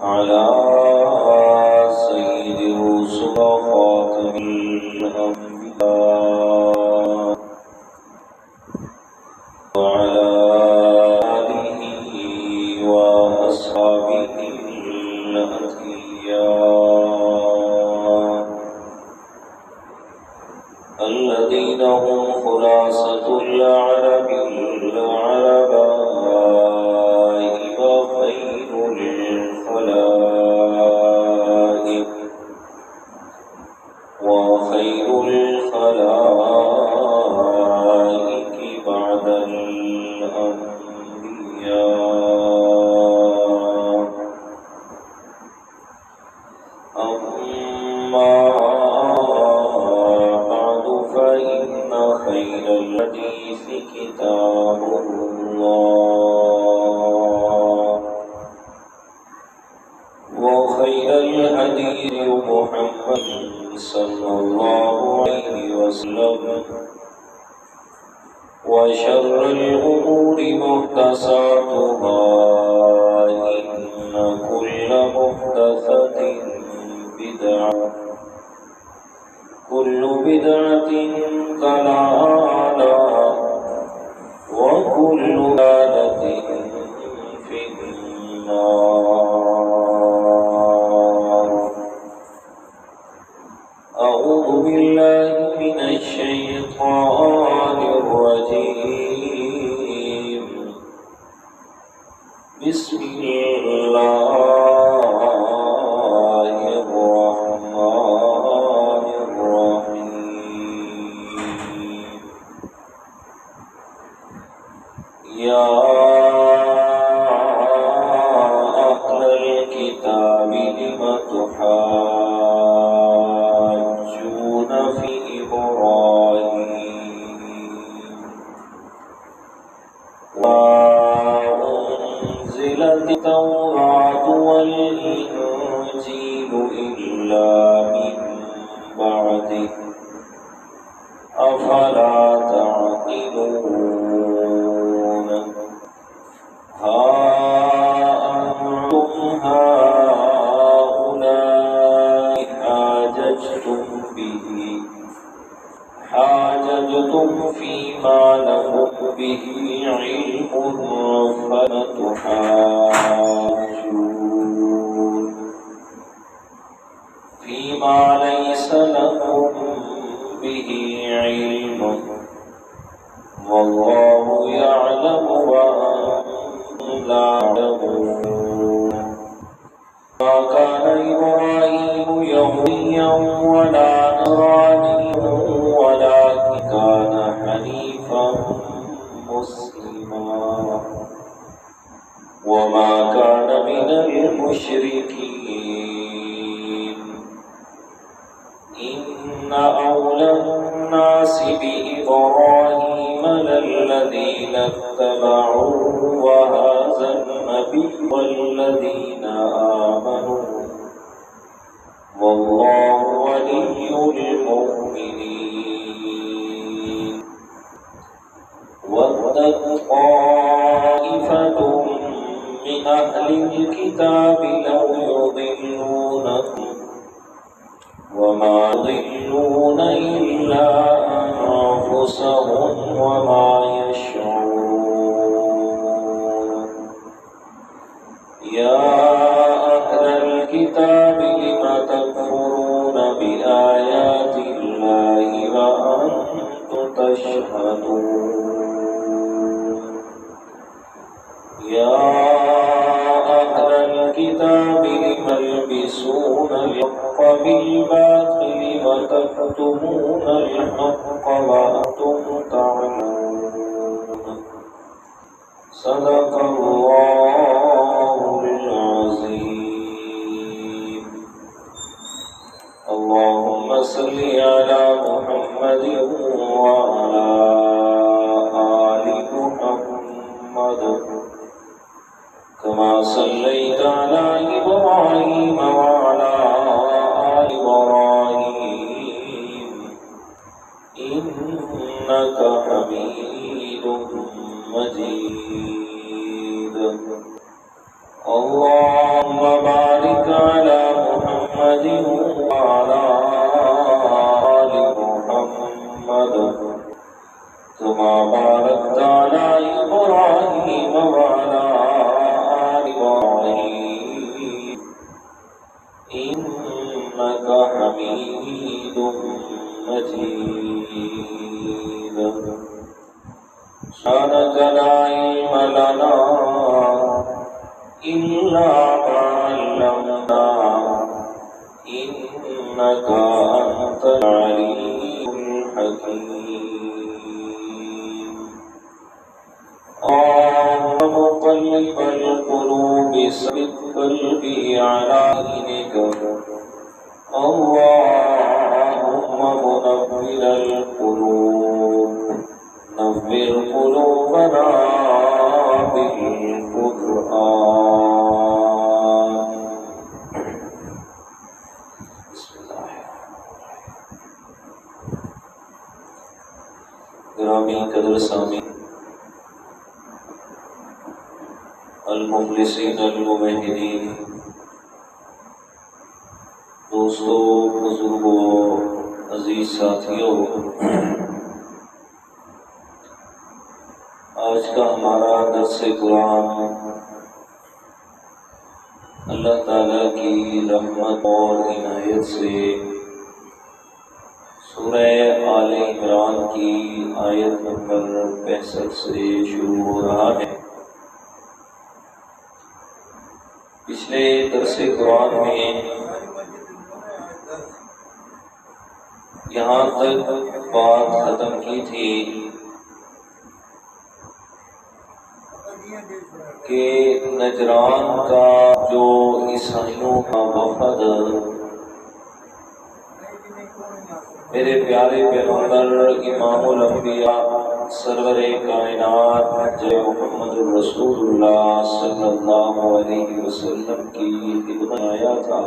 على سيد الرسل وخاتم الأنبياء وعلى آله وأصحابه الأتقياء الذين هم خلاصة العرب العرباء وخير الخلائق بعد الأنبياء. أما بعد فإن خير الحديث كتاب الله وخير الهدي محمد صلى الله عليه وسلم وشر الأمور محدثاتها إن كل محدثة بدعة كل بدعة ضلالة وكل ضلالة في النار. أعوذ بالله من الشيطان الرجيم. بسم الله الرحمن الرحيم. يا أهل الكتاب لم تحاجون في إبراهيم وأنزلت التوراة والإنجيل إلا من بعده أفلا تعقلون. ها أنتم هؤلاء حاججتم فيما لكم به علم فلا تحاجون فيما ليس لكم به علم والله يعلم وأنتم لا تعلمون. ما كان إبراهيم يهوديا ولا نصرانيا ولكن كان حنيفا مسلما وما كان من المشركين. إن أولى الناس بإبراهيم للذين اتبعوه وهذا النبي والذين آمنوا والله ولي المؤمنين. ودت طائفة من أهل الكتاب لو يضلونكم وما يضلون إلا أنفسهم وما يشعرون. يا أهل الكتاب لم تكفرون بآيات الله وأنتم تشهدون. يا أهل الكتاب لم تلبسون الحق بالباطل وتكتمون الحق وأنتم تعلمون. صدق الله العظيم. اللهم صل على محمد وعلى آل محمد كما صليت على إبراهيم وعلى آل إبراهيم إنك حميد مجيد. اللهم بارك حميد مجيد سبحانك لا علم لنا إلا ما علمتنا إنك أنت العليم الحكيم اللهم مقلب القلوب ثبت قلبي على دينك اللهم منور القلوب نور قلوبنا بالقرآن بسم الله گرامی قدر سامعین المخلصین الموحدین دوستو بزرگوں عزیز ساتھیوں آج کا ہمارا درس قرآن اللہ تعالیٰ کی رحمت اور عنایت سے سورہ آل عمران کی آیت نمبر 65 سے شروع ہو رہا ہے۔ پچھلے درس قرآن میں یہاں تک بات ختم کی تھی کہ نجران کا جو عیسائیوں کا وفد میرے پیارے پیغمبر امام الانبیاء سرور کائنات جناب محمد رسول اللہ صلی اللہ علیہ وسلم کی خدمت آیا تھا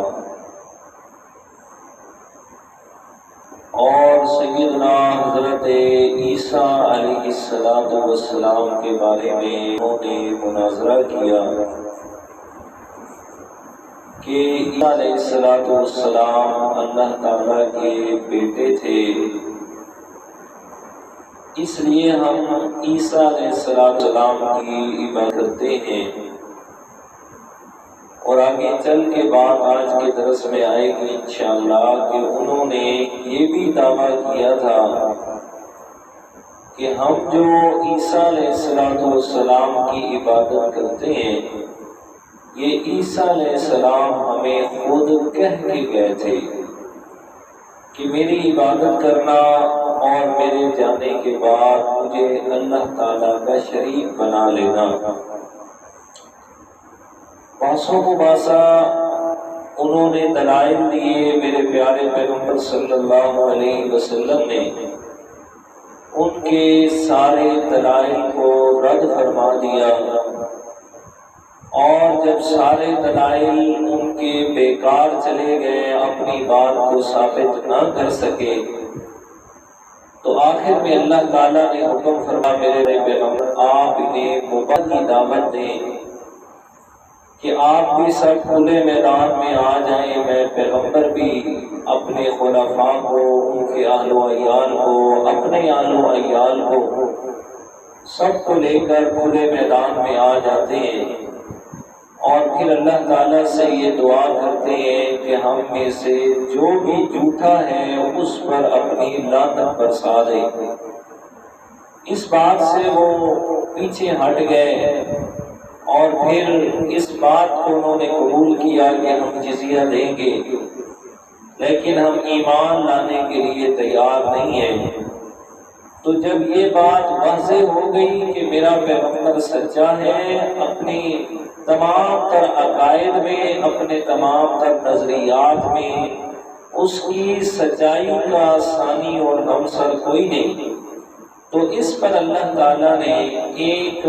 اور سیدنا حضرت عیسیٰ علیہ السلام کے بارے میں انہوں نے مناظرہ کیا کہ عیسیٰ علیہ السلام اللہ تعالیٰ کے بیٹے تھے، اس لیے ہم عیسیٰ علیہ السلام کی عبادت کرتے ہیں۔ اور آگے چل کے بات آج کے درس میں آئے گی انشاءاللہ کہ انہوں نے یہ بھی دعویٰ کیا تھا کہ ہم جو عیسیٰ علیہ السلام کی عبادت کرتے ہیں یہ عیسیٰ علیہ السلام ہمیں خود کہہ کے گئے تھے کہ میری عبادت کرنا اور میرے جانے کے بعد مجھے اللہ تعالیٰ کا شریک بنا لینا۔ باسوں کو باسا انہوں نے دلائل دیے، میرے پیارے پیغمبر صلی اللہ علیہ وسلم نے ان کے سارے دلائل کو رد فرما دیا، اور جب سارے دلائل ان کے بیکار چلے گئے، اپنی بات کو ثابت نہ کر سکے، تو آخر میں اللہ تعالیٰ نے حکم فرما میرے پیغمبر آپ انہیں توبہ کی دعوت دیں کہ آپ بھی سب کھلے میدان میں آ جائیں، میں پیغمبر بھی اپنے خلفاء کو، ان کے اہل و عیال کو، اپنے اہل و عیال کو سب کو لے کر کھلے میدان میں آ جاتے ہیں، اور پھر اللہ تعالیٰ سے یہ دعا کرتے ہیں کہ ہم میں سے جو بھی جھوٹا ہے اس پر اپنی لعنت برسا دے۔ اس بات سے وہ پیچھے ہٹ گئے اور پھر اس بات کو انہوں نے قبول کیا کہ ہم جزیہ دیں گے، لیکن ہم ایمان لانے کے لیے تیار نہیں ہیں۔ تو جب یہ بات واضح ہو گئی کہ میرا پیغمبر سچا ہے، اپنی تمام تر عقائد میں، اپنے تمام تر نظریات میں اس کی سچائی کا ثانی اور ہمسر کوئی نہیں، تو اس پر اللہ تعالیٰ نے ایک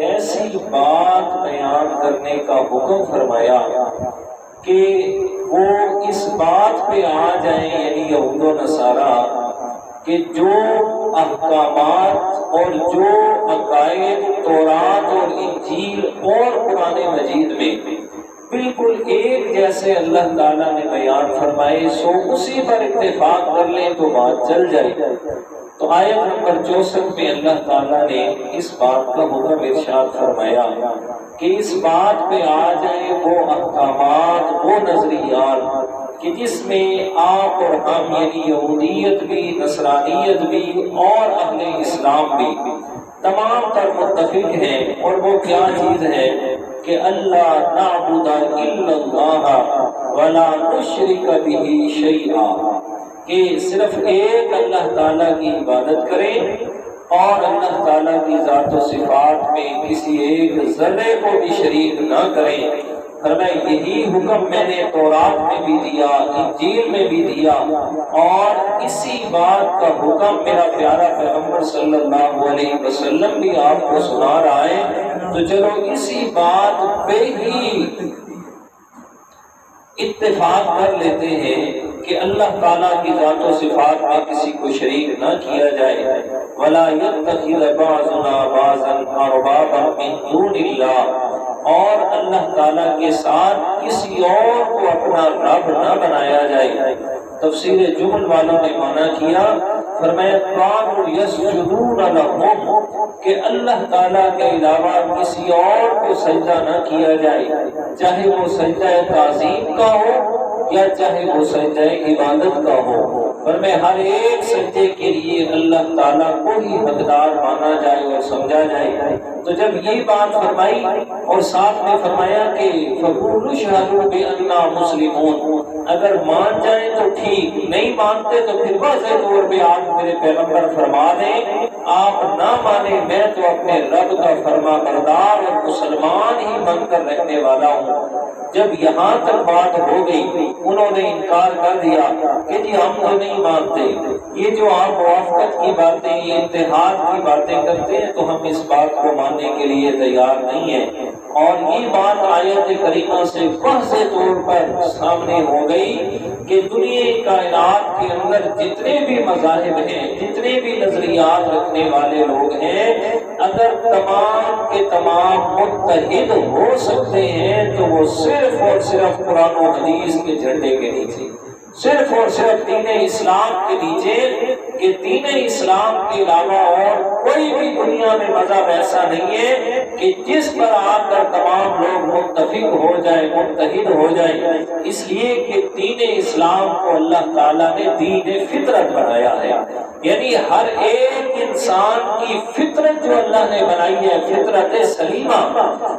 ایسی بات بیان کرنے کا حکم فرمایا کہ وہ اس بات پہ آ جائیں، یعنی یہود و نصارہ، کہ جو احکامات اور جو عقائد تورات اور انجیل اور قرآن مجید میں بالکل ایک جیسے اللہ تعالیٰ نے بیان فرمائے سو اسی پر اتفاق کر لیں تو بات چل جائے۔ تو آیت نمبر 64 میں اللہ تعالیٰ نے اس بات کا حکم ارشاد فرمایا کہ اس بات پہ آ جائیں وہ احکامات، وہ نظریات کہ جس میں آپ اور ہم یعنی یہودیت بھی، نصرانیت بھی اور اہل اسلام بھی تمام تر متفق ہیں، اور وہ کیا چیز ہے کہ اللہ نعبد الا اللہ ولا نشرک بہ شیئا، کہ صرف ایک اللہ تعالیٰ کی عبادت کریں اور اللہ تعالیٰ کی ذات و صفات میں کسی ایک ذرے کو بھی شریک نہ کریں۔ فرمایا یہی حکم میں نے تورات میں بھی دیا، انجیل میں بھی دیا، اور اسی بات کا حکم میرا پیارا پیغمبر صلی اللہ علیہ وسلم بھی آپ کو سنا رہا ہے۔ تو چلو اسی بات پہ ہی اتفاق کر لیتے ہیں کہ اللہ تعالیٰ کی ذات و صفات میں کسی کو شریک نہ کیا جائے۔ وَلَا يَتَّخِذَ بَعْضُنَا بَعْضًا أَرْبَابًا مِن دُونِ اللَّهِ، اور اللہ تعالیٰ کے ساتھ کسی اور کو اپنا رب نہ بنایا جائے۔ تفسیر جمل والوں نے مانا کیا، فرمایا قَالُوا يَسْجُدُونَ لَهُمْ، کہ اللہ تعالیٰ کے علاوہ کسی اور کو سجدہ نہ کیا جائے، چاہے وہ سجدہ تعظیم کا ہو یا چاہے وہ سجدہ عبادت کا ہو، فرمایا ہر ایک سجدے کے لیے اللہ تعالیٰ کو ہی حقدار مانا جائے اور سمجھا جائے۔ تو جب یہ بات فرمائی اور ساتھ میں فرمایا کہ فَقُولُوا اشْهَدُوا بِأَنَّا مُسْلِمُونَ، اگر مان جائیں تو ٹھیک، نہیں مانتے تو پھر واضح طور پہ آپ میرے پیغمبر فرما دیں، آپ نہ مانیں میں تو اپنے رب کا فرما بردار اور مسلمان ہی بن کر رہنے والا ہوں۔ جب یہاں تک بات ہو گئی انہوں نے انکار کر دیا کہ جی ہم تو نہیں مانتے، یہ جو آپ موافقت کی باتیں، یہ اتحاد کی باتیں کرتے ہیں تو ہم اس بات کو ماننے کے لیے تیار نہیں ہیں۔ اور یہ بات آیت کریمہ سے واضح طور پر سامنے ہو گئی کہ دنیا کائنات کے اندر جتنے بھی مذاہب ہیں، جتنے بھی نظریات رکھنے والے لوگ ہیں، اگر تمام کے تمام متحد ہو سکتے ہیں تو وہ صرف اور صرف قرآن و حدیث کے جھنڈے کے نیچے، صرف اور صرف دین اسلام کے نیچے، کہ دین اسلام کے علاوہ اور کوئی بھی دنیا میں مذہب ایسا نہیں ہے کہ جس پر آ کر تمام لوگ متفق ہو جائیں، متحد ہو جائیں۔ اس لیے کہ دین اسلام کو اللہ تعالیٰ نے دین فطرت بنایا ہے، یعنی ہر ایک انسان کی فطرت جو اللہ نے بنائی ہے، فطرت سلیمہ،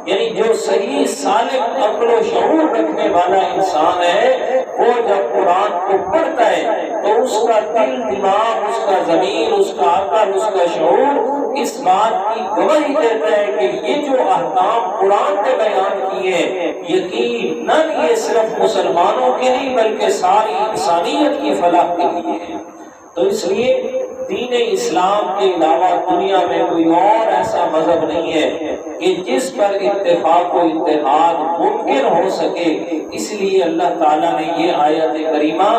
یعنی جو صحیح سالم عقل و شعور رکھنے والا انسان ہے، وہ جب قرآن کو پڑھتا ہے تو اس کا دل، دماغ، اس کا ضمیر، اس کا عقل، اس کا شعور اس بات کی گواہی دیتا ہے کہ یہ جو احکام قرآن نے بیان کیے یقیناً یہ صرف مسلمانوں کے نہیں بلکہ ساری انسانیت کی فلاح کے لیے ہے۔ تو اس لیے دین اسلام کے علاوہ دنیا میں کوئی اور ایسا مذہب نہیں ہے کہ جس پر اتفاق و اتحاد ممکن ہو سکے۔ اس لیے اللہ تعالیٰ نے یہ آیت کریمہ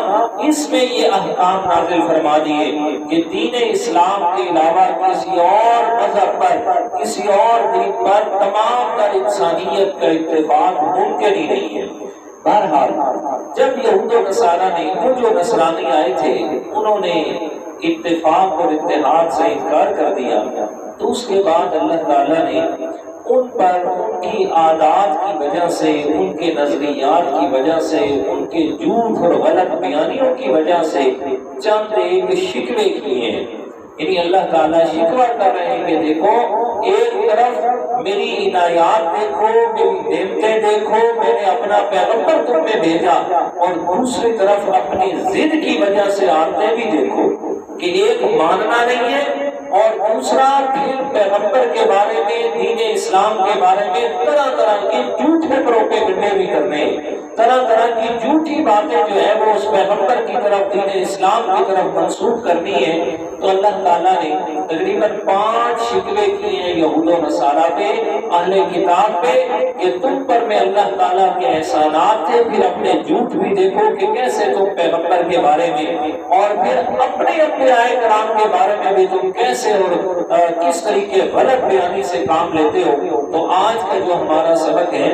اس میں یہ احکام نازل فرما دیے کہ دین اسلام کے علاوہ کسی اور مذہب پر، کسی اور دین پر تمام تر انسانیت کا اتفاق ممکن ہی نہیں ہے۔ بہرحال جب یہود و نصارہ نے، وہ جو نصرانی آئے تھے، انہوں نے اتفاق اور اتحاد سے انکار کر دیا، تو اس کے بعد اللہ تعالیٰ نے ان پر ان کی عادات کی وجہ سے، ان کے نظریات کی وجہ سے، ان کے جھوٹ اور غلط بیانیوں کی وجہ سے چند ایک شکوے کیے ہیں۔ یعنی اللہ تعالیٰ شکوہ کر رہے ہیں کہ دیکھو ایک طرف میری عنایات دیکھو، میری نعمتیں دیکھو، میں نے اپنا پیغمبر تم میں بھیجا، اور دوسری طرف اپنی ضد کی وجہ سے عادتیں بھی دیکھو کہ ایک ماننا نہیں ہے، اور دوسرا پھر پیغمبر کے بارے میں، دین اسلام کے بارے میں طرح طرح کے جھوٹے پروپیگنڈے بھی کرنے، طرح طرح کی جھوٹی باتیں جو ہے وہ اس پیغمبر کی طرف، دین اسلام کی طرف منسوخ کرنی ہے۔ تو اللہ تعالیٰ نے تقریباً 5 شکوے کیے ہیں یہود و نصارہ پہ، اہل کتاب پہ، کہ تم پر میں اللہ تعالیٰ کے احسانات تھے، پھر اپنے جھوٹ بھی دیکھو کہ کیسے تم پیغمبر کے بارے میں اور پھر اپنے انبیاء کرام کے بارے میں بھی تم کیسے اور کس طریقے غلط بیانی سے کام لیتے ہو۔ تو آج کا جو ہمارا سبق ہے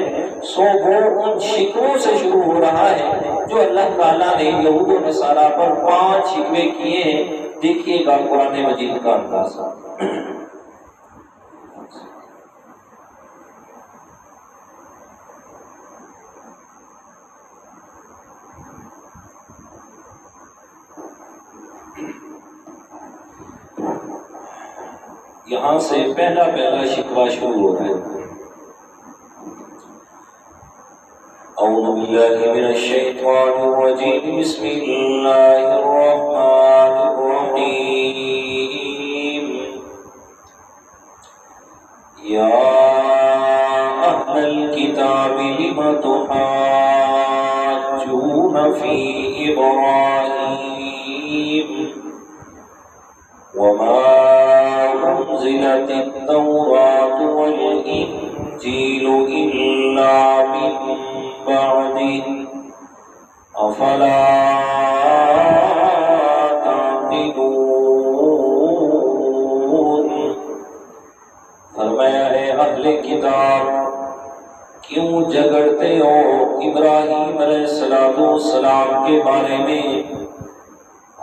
سو وہ ان شکووں سے شروع ہو رہا ہے جو اللہ تعالیٰ نے یہود و نصارہ پر 5 شکوے کیے ہیں۔ دیکھیے گا قرآن مجید کا اندازہ۔ یہاں سے پہلا شکوہ شروع ہو رہا ہے۔ اعوذ باللہ من الشیطان الرجیم، بسم اللہ الرحمن الرحیم۔ یا اہل الکتاب لم تحاجون فی ابراہیم وما أنزلت التوراة والإنجيل إلا من بعده أفلا تعقلون۔ فرمایا ہے اہل کتاب کیوں جھگڑتے ہو ابراہیم علیہ السلام کے بارے میں،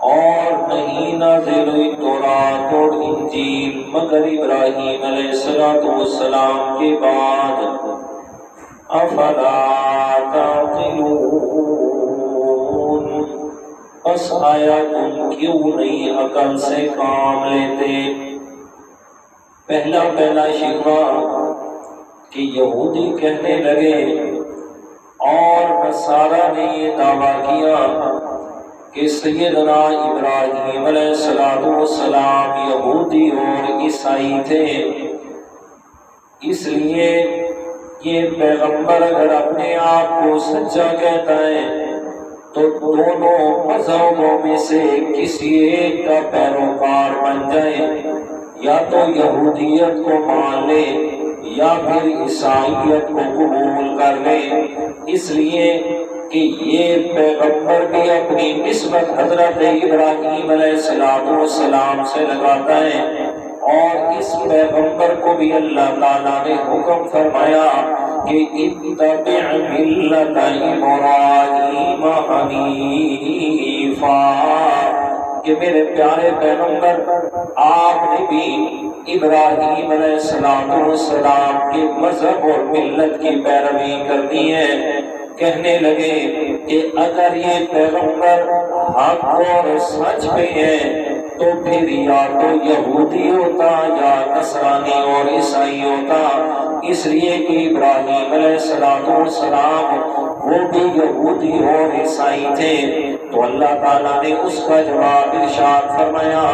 اور نہیں نازل ہوئی تورات اور انجیل مگر ابراہیم علیہ السلام کے بعد۔ افلا تعقلون، بس آیا تم کیوں نہیں عقل سے کام لیتے؟ پہلا شکوہ کہ یہودی کہنے لگے اور نصارہ نے یہ دعویٰ کیا کہ سیدنا ابراہیم علیہ السلام یہودی اور عیسائی تھے، اس لیے یہ پیغمبر اگر اپنے آپ کو سچا کہتا ہے تو دونوں مذہبوں میں سے کسی ایک کا پیروکار بن جائے، یا تو یہودیت کو مان لے یا پھر عیسائیت کو قبول کر لے، اس لیے کہ یہ پیغمبر بھی اپنی نسبت حضرت ابراہیم علیہ السلام سے لگاتا ہے، اور اس پیغمبر کو بھی اللہ تعالیٰ نے حکم فرمایا کہ اتبع ملت ابراہیم حنیفا، کہ میرے پیارے پیغمبر آپ نے بھی ابراہیم علیہ السلام کے مذہب اور ملت کی پیروی کرنی ہے۔ کہنے لگے کہ اگر یہ پیغمبر حق اور سچ پہ ہے تو پھر یا تو یہودی ہوتا یا نصرانی اور عیسائی ہوتا، اس لیے کہ ابراہیم علیہ السلام وہ بھی یہودی اور عیسائی تھے۔ تو اللہ تعالیٰ نے اس کا جواب ارشاد فرمایا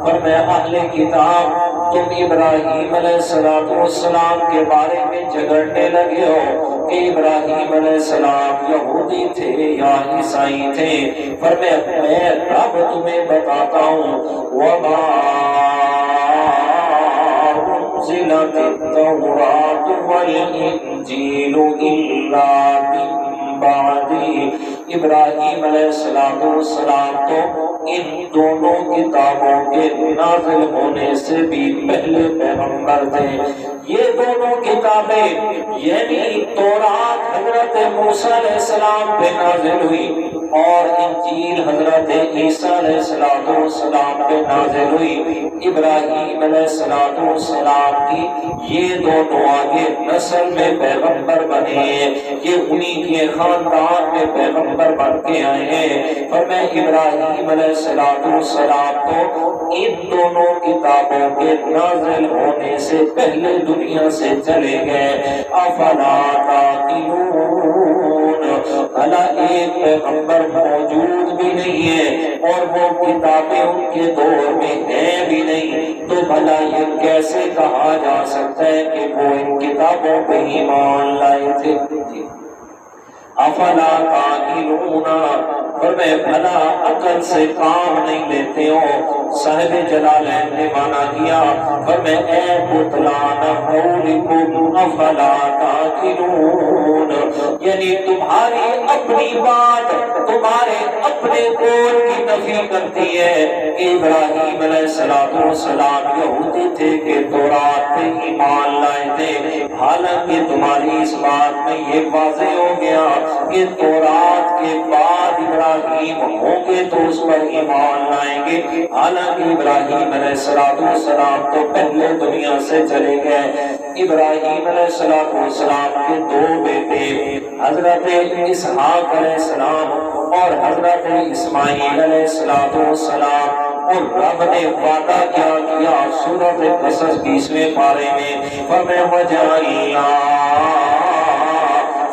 اہل کتاب تم ابراہیم علیہ السلام کے بارے میں جھگڑنے لگے ہو کہ ابراہیم علیہ السلام یہودی تھے یا عیسائی تھے۔ فرمایا میں رب تمہیں بتاتا ہوں، وما أنزلت التوراة والإنجيل إلا من بعدی، ابراہیم علیہ السلام تو ان دونوں کتابوں کے نازل ہونے سے بھی پہلے پیغمبر تھے۔ یہ دونوں کتابیں یعنی تورات حضرت موسیٰ علیہ السلام پہ نازل ہوئی اور انجیل حضرت عیسیٰ علیہ السلام پہ نازل ہوئی۔ ابراہیم علیہ السلام کی یہ دونوں آگے نسل میں پیغمبر بنے، یہ انہی کے خاندان میں پیغمبر بن کے آئے ہیں۔ فرمایا ابراہیم علیہ السلام تو ان دونوں کتابوں کے نازل ہونے سے پہلے دنیا سے چلے گئے۔ افلا تعقلون، بھلا ایک پیغمبر موجود بھی نہیں ہے اور وہ کتابیں ان کے دور میں ہیں بھی نہیں، تو بھلا یہ کیسے کہا جا سکتا ہے کہ وہ ان کتابوں پہ ایمان لائے تھے؟ افلا تعقلون، فرمایا بھلا عقل سے کام نہیں لیتے ہو؟ صاحب جلالین نے مانا کیا، فرمایا اے بطلان قولکم افلا تعقلون، یعنی تمہاری اپنی بات تمہارے اپنے قول کی نفی کرتی ہے کہ ابراہیم علیہ السلام یہودی تھے کہ تورات پہ ایمان لائے تھے، حالانکہ تمہاری اس بات میں یہ واضح ہو گیا کہ تورات کے بعد ابراہیم ہوں گے تو اس پر ایمان لائیں گے، حالانکہ ابراہیم علیہ السلام تو پہلے دنیا سے چلے گئے۔ ابراہیم علیہ السلام کے دو بیٹے حضرت اسحاق علیہ السلام اور حضرت اسماعیل علیہ السلام، اور رب نے وعدہ کیا کیا سورۃ قصص 20ویں پارے میں فرمایا وجعلنا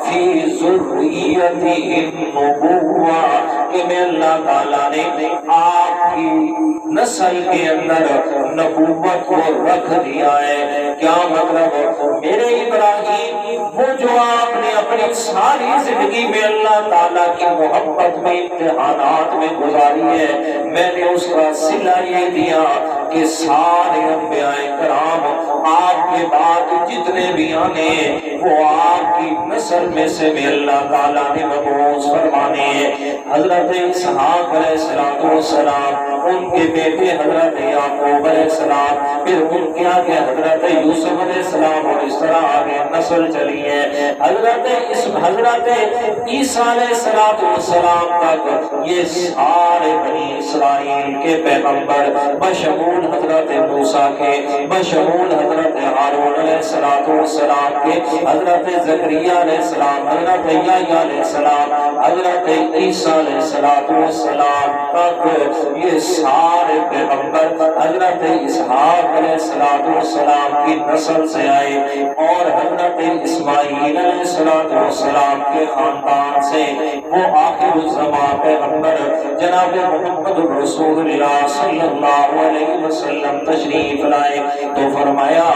فی ذریتہ النبوہ کہ میں اللہ تعالیٰ نے آپ کی نسل کے اندر نبوت کو رکھ دیا ہے۔ کیا مطلب؟ میرے ابراہیم وہ جو آپ نے اپنی ساری زندگی میں اللہ تعالیٰ کی محبت میں امتحانات میں گزاری ہے، میں نے اس کا صلہ یہ دیا کہ سارے انبیاء کرام آپ کے بعد جتنے بھی آنے وہ آپ کی نسل میں سے بھی اللہ تعالیٰ نے مبعوث فرمانے ہیں۔ حضرت اسحاق علیہ السلام، ان کے بیٹے حضرت یعقوب علیہ السلام، پھر ان کے آگے حضرت یوسف علیہ السلام، اور اس طرح آگے نسل چلی ہے حضرت عیسیٰ علیہ السلام تک۔ یہ سارے بنی اسرائیل کے پیغمبر بشمول حضرت موسیٰ کے، بشمول حضرت ہارون علیہ السلام کے، حضرت زکریا علیہ السلام، حضرت یحییٰ علیہ السلام، حضرت عیسیٰ علیہ السلام تک یہ سارے پیغمبر حضرت اسحاق علیہ السلام کی نسل سے آئے، اور حضرت اسماعیل علیہ السلام کے خاندان سے وہ آخر الزمان پیغمبر جناب محمد رسول اللہ صلی اللہ علیہ وسلم تشریف لائے۔ تو فرمایا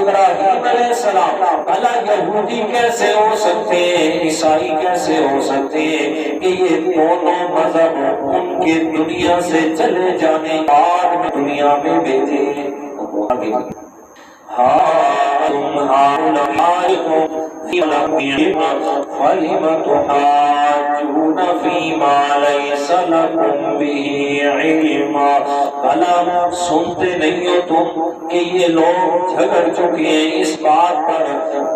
ابراہیم علیہ السلام بھلا یہودی کیسے ہو سکتے ہیں، عیسائی کیسے ہو سکتے ہیں کہ یہ دونوں مذہب ان کے دنیا سے چلے جانے بعد میں دنیا میں بیٹھے۔ فَلِمَ تُحَاجُّونَ فِيمَا لَيْسَ لَكُمْ بِهِ عِلْمٌ۔ بھلا سنتے نہیں ہو تم کہ یہ لوگ جھگڑ چکے ہیں اس بات پر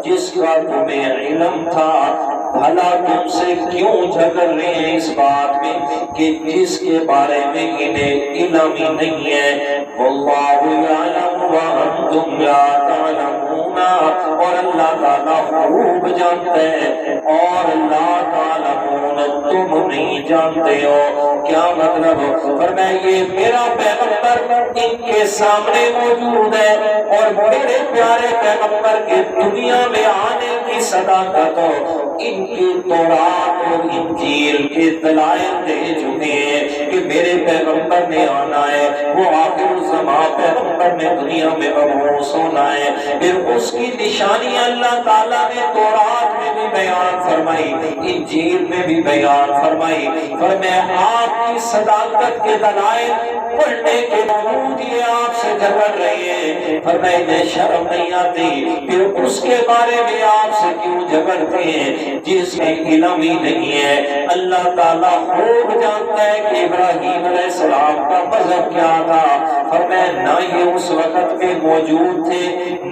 جس کا تمہیں علم تھا؟ بھلا تم سے کیوں جھگڑ رہے ہیں اس بات میں کہ جس کے بارے میں انہیں علم ہی نہیں ہے؟ واللہ یعلم وانتم لا تعلمون، اور اللہ تعالیٰ خوب جانتے ہیں اور لا تعلمون تم نہیں جانتے ہو۔ کیا مطلب؟ فرمایا یہ میرا پیغمبر ان کے سامنے موجود ہے، اور میرے پیارے پیغمبر کے دنیا میں آنے کی صداقت ان کی تورات اور انجیل کے دلائل دے چکے ہیں کہ میرے پیغمبر نے آنا ہے، وہ آخر الزمان پیغمبر نے دنیا میں مبعوث ہونا ہے۔ پھر اس کی نشانی اللہ تعالیٰ نے تورات میں بھی بیان فرمائی، انجیل میں بھی بیان فرمائی۔ فرمایا آپ کی صداقت کے دلائل پڑھنے کے باوجود یہ آپ سے جھگڑ رہے ہیں، فرمایا انہیں شرم نہیں آتی؟ پھر اس کے بارے میں آپ سے کیوں جھگڑتے ہیں جس میں علم ہی نہیں ہے؟ اللہ تعالیٰ خوب جانتا ہے کہ ابراہیم علیہ السلام کا مذہب کیا تھا۔ فرمایا نہ یہ اس وقت میں موجود تھے،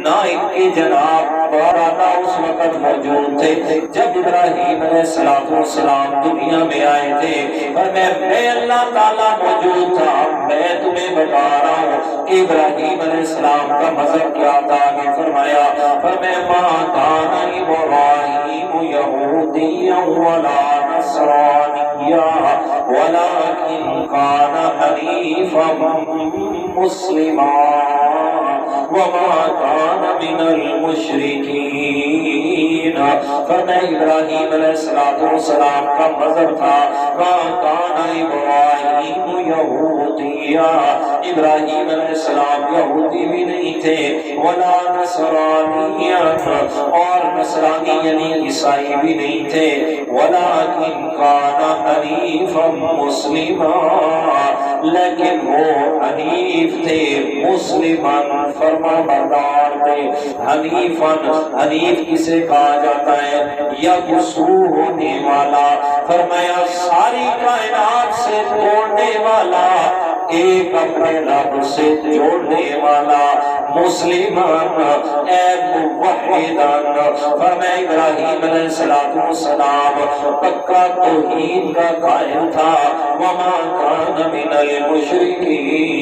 نہ ان کے جناب دادا اس وقت موجود تھے جب ابراہیم علیہ السلام دنیا میں آئے تھے۔ فرمایا میں اللہ تعالیٰ موجود تھا، میں تمہیں بتا رہا ہوں کہ ابراہیم علیہ السلام کا مذہب کیا تھا۔ فرمایا ما کان ابراہیم یہودیا ولا نصرانیا ولکن کان حنیفا مسلما وما کان من المشرکین۔ فرمایا ابراہیم علیہ السلام کا مذہب تھا ما کان ابراہیم یہودیا، ابراہیم علیہ السلام یہودی بھی نہیں تھے، ولا نصرانیہ، اور نصرانی یعنی عیسائی بھی نہیں تھے، ولکن کان حنیفا مسلما، لیکن وہ حنیف تھے، مسلمان فرما بردار تھے۔ حنیف کسے کہا جاتا ہے؟ یکسو ہونے والا۔ فرمایا ساری کائنات سے توڑنے والا، ایک اپنے رب سے جوڑنے والا، مسلمان اے موحدان۔ فرمایا ابراہیم علیہ السلام پکا توحید کا قائل تھا، وما کان من المشرکین،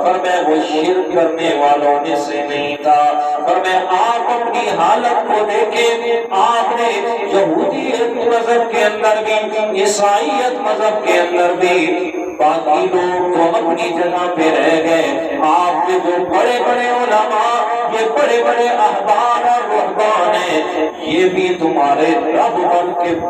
فرمایا وہ شرک کرنے والوں میں سے نہیں تھا۔ فرمایا آپ اپنی حالت کو دیکھیں، آپ نے یہودیت مذہب کے اندر بھی، عیسائیت مذہب کے اندر بھی باقی لوگ تو اپنی جگہ پہ رہ گئے، آپ کے جو بڑے بڑے علماء، یہ بڑے بڑے احبار اور رہبان ہیں، یہ بھی تمہارے رب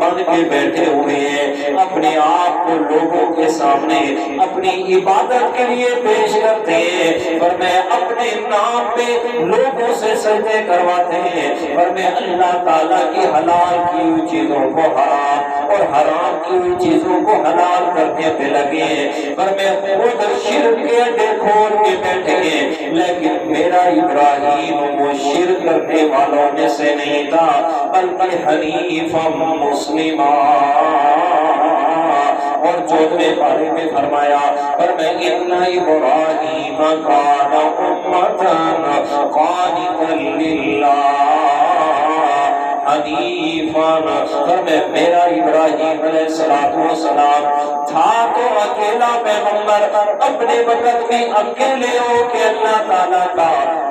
بن کے بیٹھے ہوئے ہیں، اپنے آپ کو لوگوں کے سامنے اپنی عبادت کے لیے پیش کرتے ہیں، پر میں اپنے نام پہ لوگوں سے سجدے کرواتے ہیں، پر میں اللہ تعالیٰ کی حلال کی ہوئی چیزوں کو حرام اور حرام کی ہوئی چیزوں کو حلال کرنے پہ لگے ہیں، پر میں خود شرک کے اڈے کھول کے بیٹھے ہیں، لیکن میرا ابراہیم وہ شرک کرنے والوں میں سے نہیں تھا، بلکہ حنیفا مسلما۔ اور 14ویں پارے میں فرمایا، پر میں ان ابراہیم کان امتا قانتا للہ حنیفا، پر میں میرا ابراہیم علیہ السلام تھا تو اکیلا پیغمبر، اپنے وقت میں اکیلے ہو کے اللہ تعالیٰ کا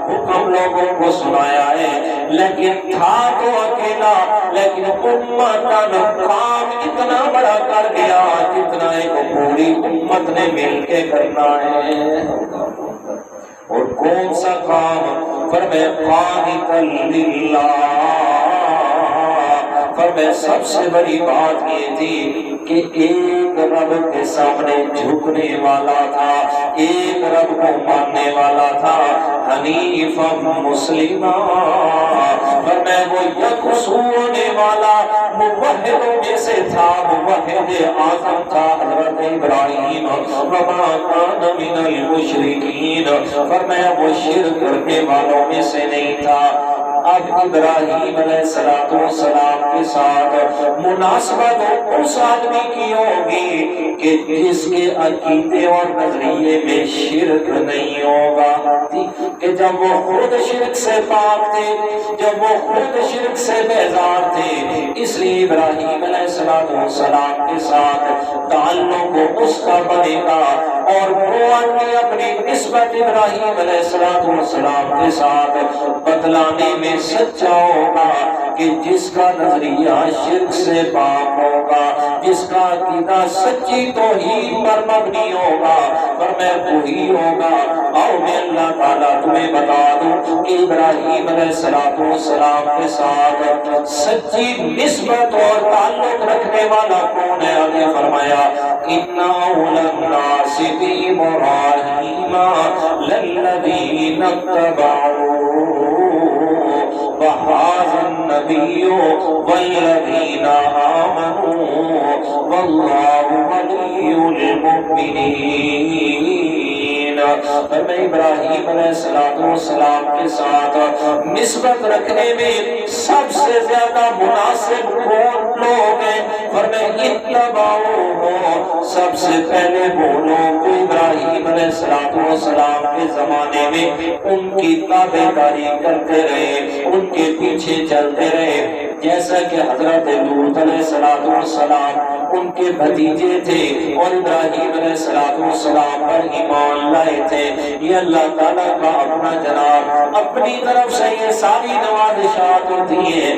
حکم لوگوں کو سنایا ہے، لیکن تھا تو اکیلا، لیکن امت کا کام اتنا بڑا کر گیا جتنا ایک پوری امت نے مل کے کرنا ہے۔ اور کون سا کام؟ فرمایا قانتا للہ، فرمایا سب سے بڑی بات یہ تھی کہ ایک رب کے سامنے جھکنے والا تھا، ایک رب کو ماننے والا تھا، حنیفا مسلما، فرمایا وہ یکسو ہونے والا موحدوں میں سے تھا، موحد اعظم تھا حضرت ابراہیم، وما کان من المشرکین، فرمایا وہ شرک کرنے والوں میں سے نہیں تھا۔ اب ابراہیم علیہ السلام کے ساتھ مناسبت اس آدمی کی ہوگی کہ جس کے عقیدے اور نظریے میں شرک نہیں ہوگا، کہ جب وہ خود شرک سے پاک تھے، جب وہ خود شرک سے بیزار تھے، اس لیے ابراہیم علیہ السلام کے ساتھ تعلق اس کا بنے گا، اور وہ آدمی اپنی نسبت ابراہیم علیہ السلام کے ساتھ بتلانے میں سچا ہوگا کہ جس کا نظریہ شرک سے پاک ہوگا، جس کا عقیدہ سچی توحید پر مبنی ہوگا، فرمایا وہی ہوگا۔ اور میں اللہ تعالیٰ تمہیں بتا دوں کہ ابراہیم علیہ السلام کے ساتھ سچی نسبت اور تعلق رکھنے والا کون ہے؟ آگے فرمایا اِنَّ أَوْلَى النَّاسِ بِإِبْرَاهِيمَ لَلَّذِينَ اتَّبَعُوهُ وَهَٰذَا النَّبِيُّ وَالَّذِينَ آمَنُوا وَاللَّهُ وَلِيُّ الْمُؤْمِنِينَ۔ فرمایا ابراہیم علیہ السلام کے ساتھ نسبت رکھنے میں سب سے زیادہ مناسب کون لوگ ہیں؟ فرمایا اتبعوہ، سب سے پہلے وہ لوگ جو ابراہیم علیہ السلام کے زمانے میں ان کی تابعداری کرتے رہے، ان کے پیچھے چلتے رہے، جیسا کہ حضرت لوط علیہ السلام ان کے بھتیجے تھے اور ابراہیم علیہ السلام پر ایمان لائے تھے۔ یہ اللہ تعالیٰ کا اپنا جناب اپنی طرف سے یہ ساری نوازشات ہوتی ہیں۔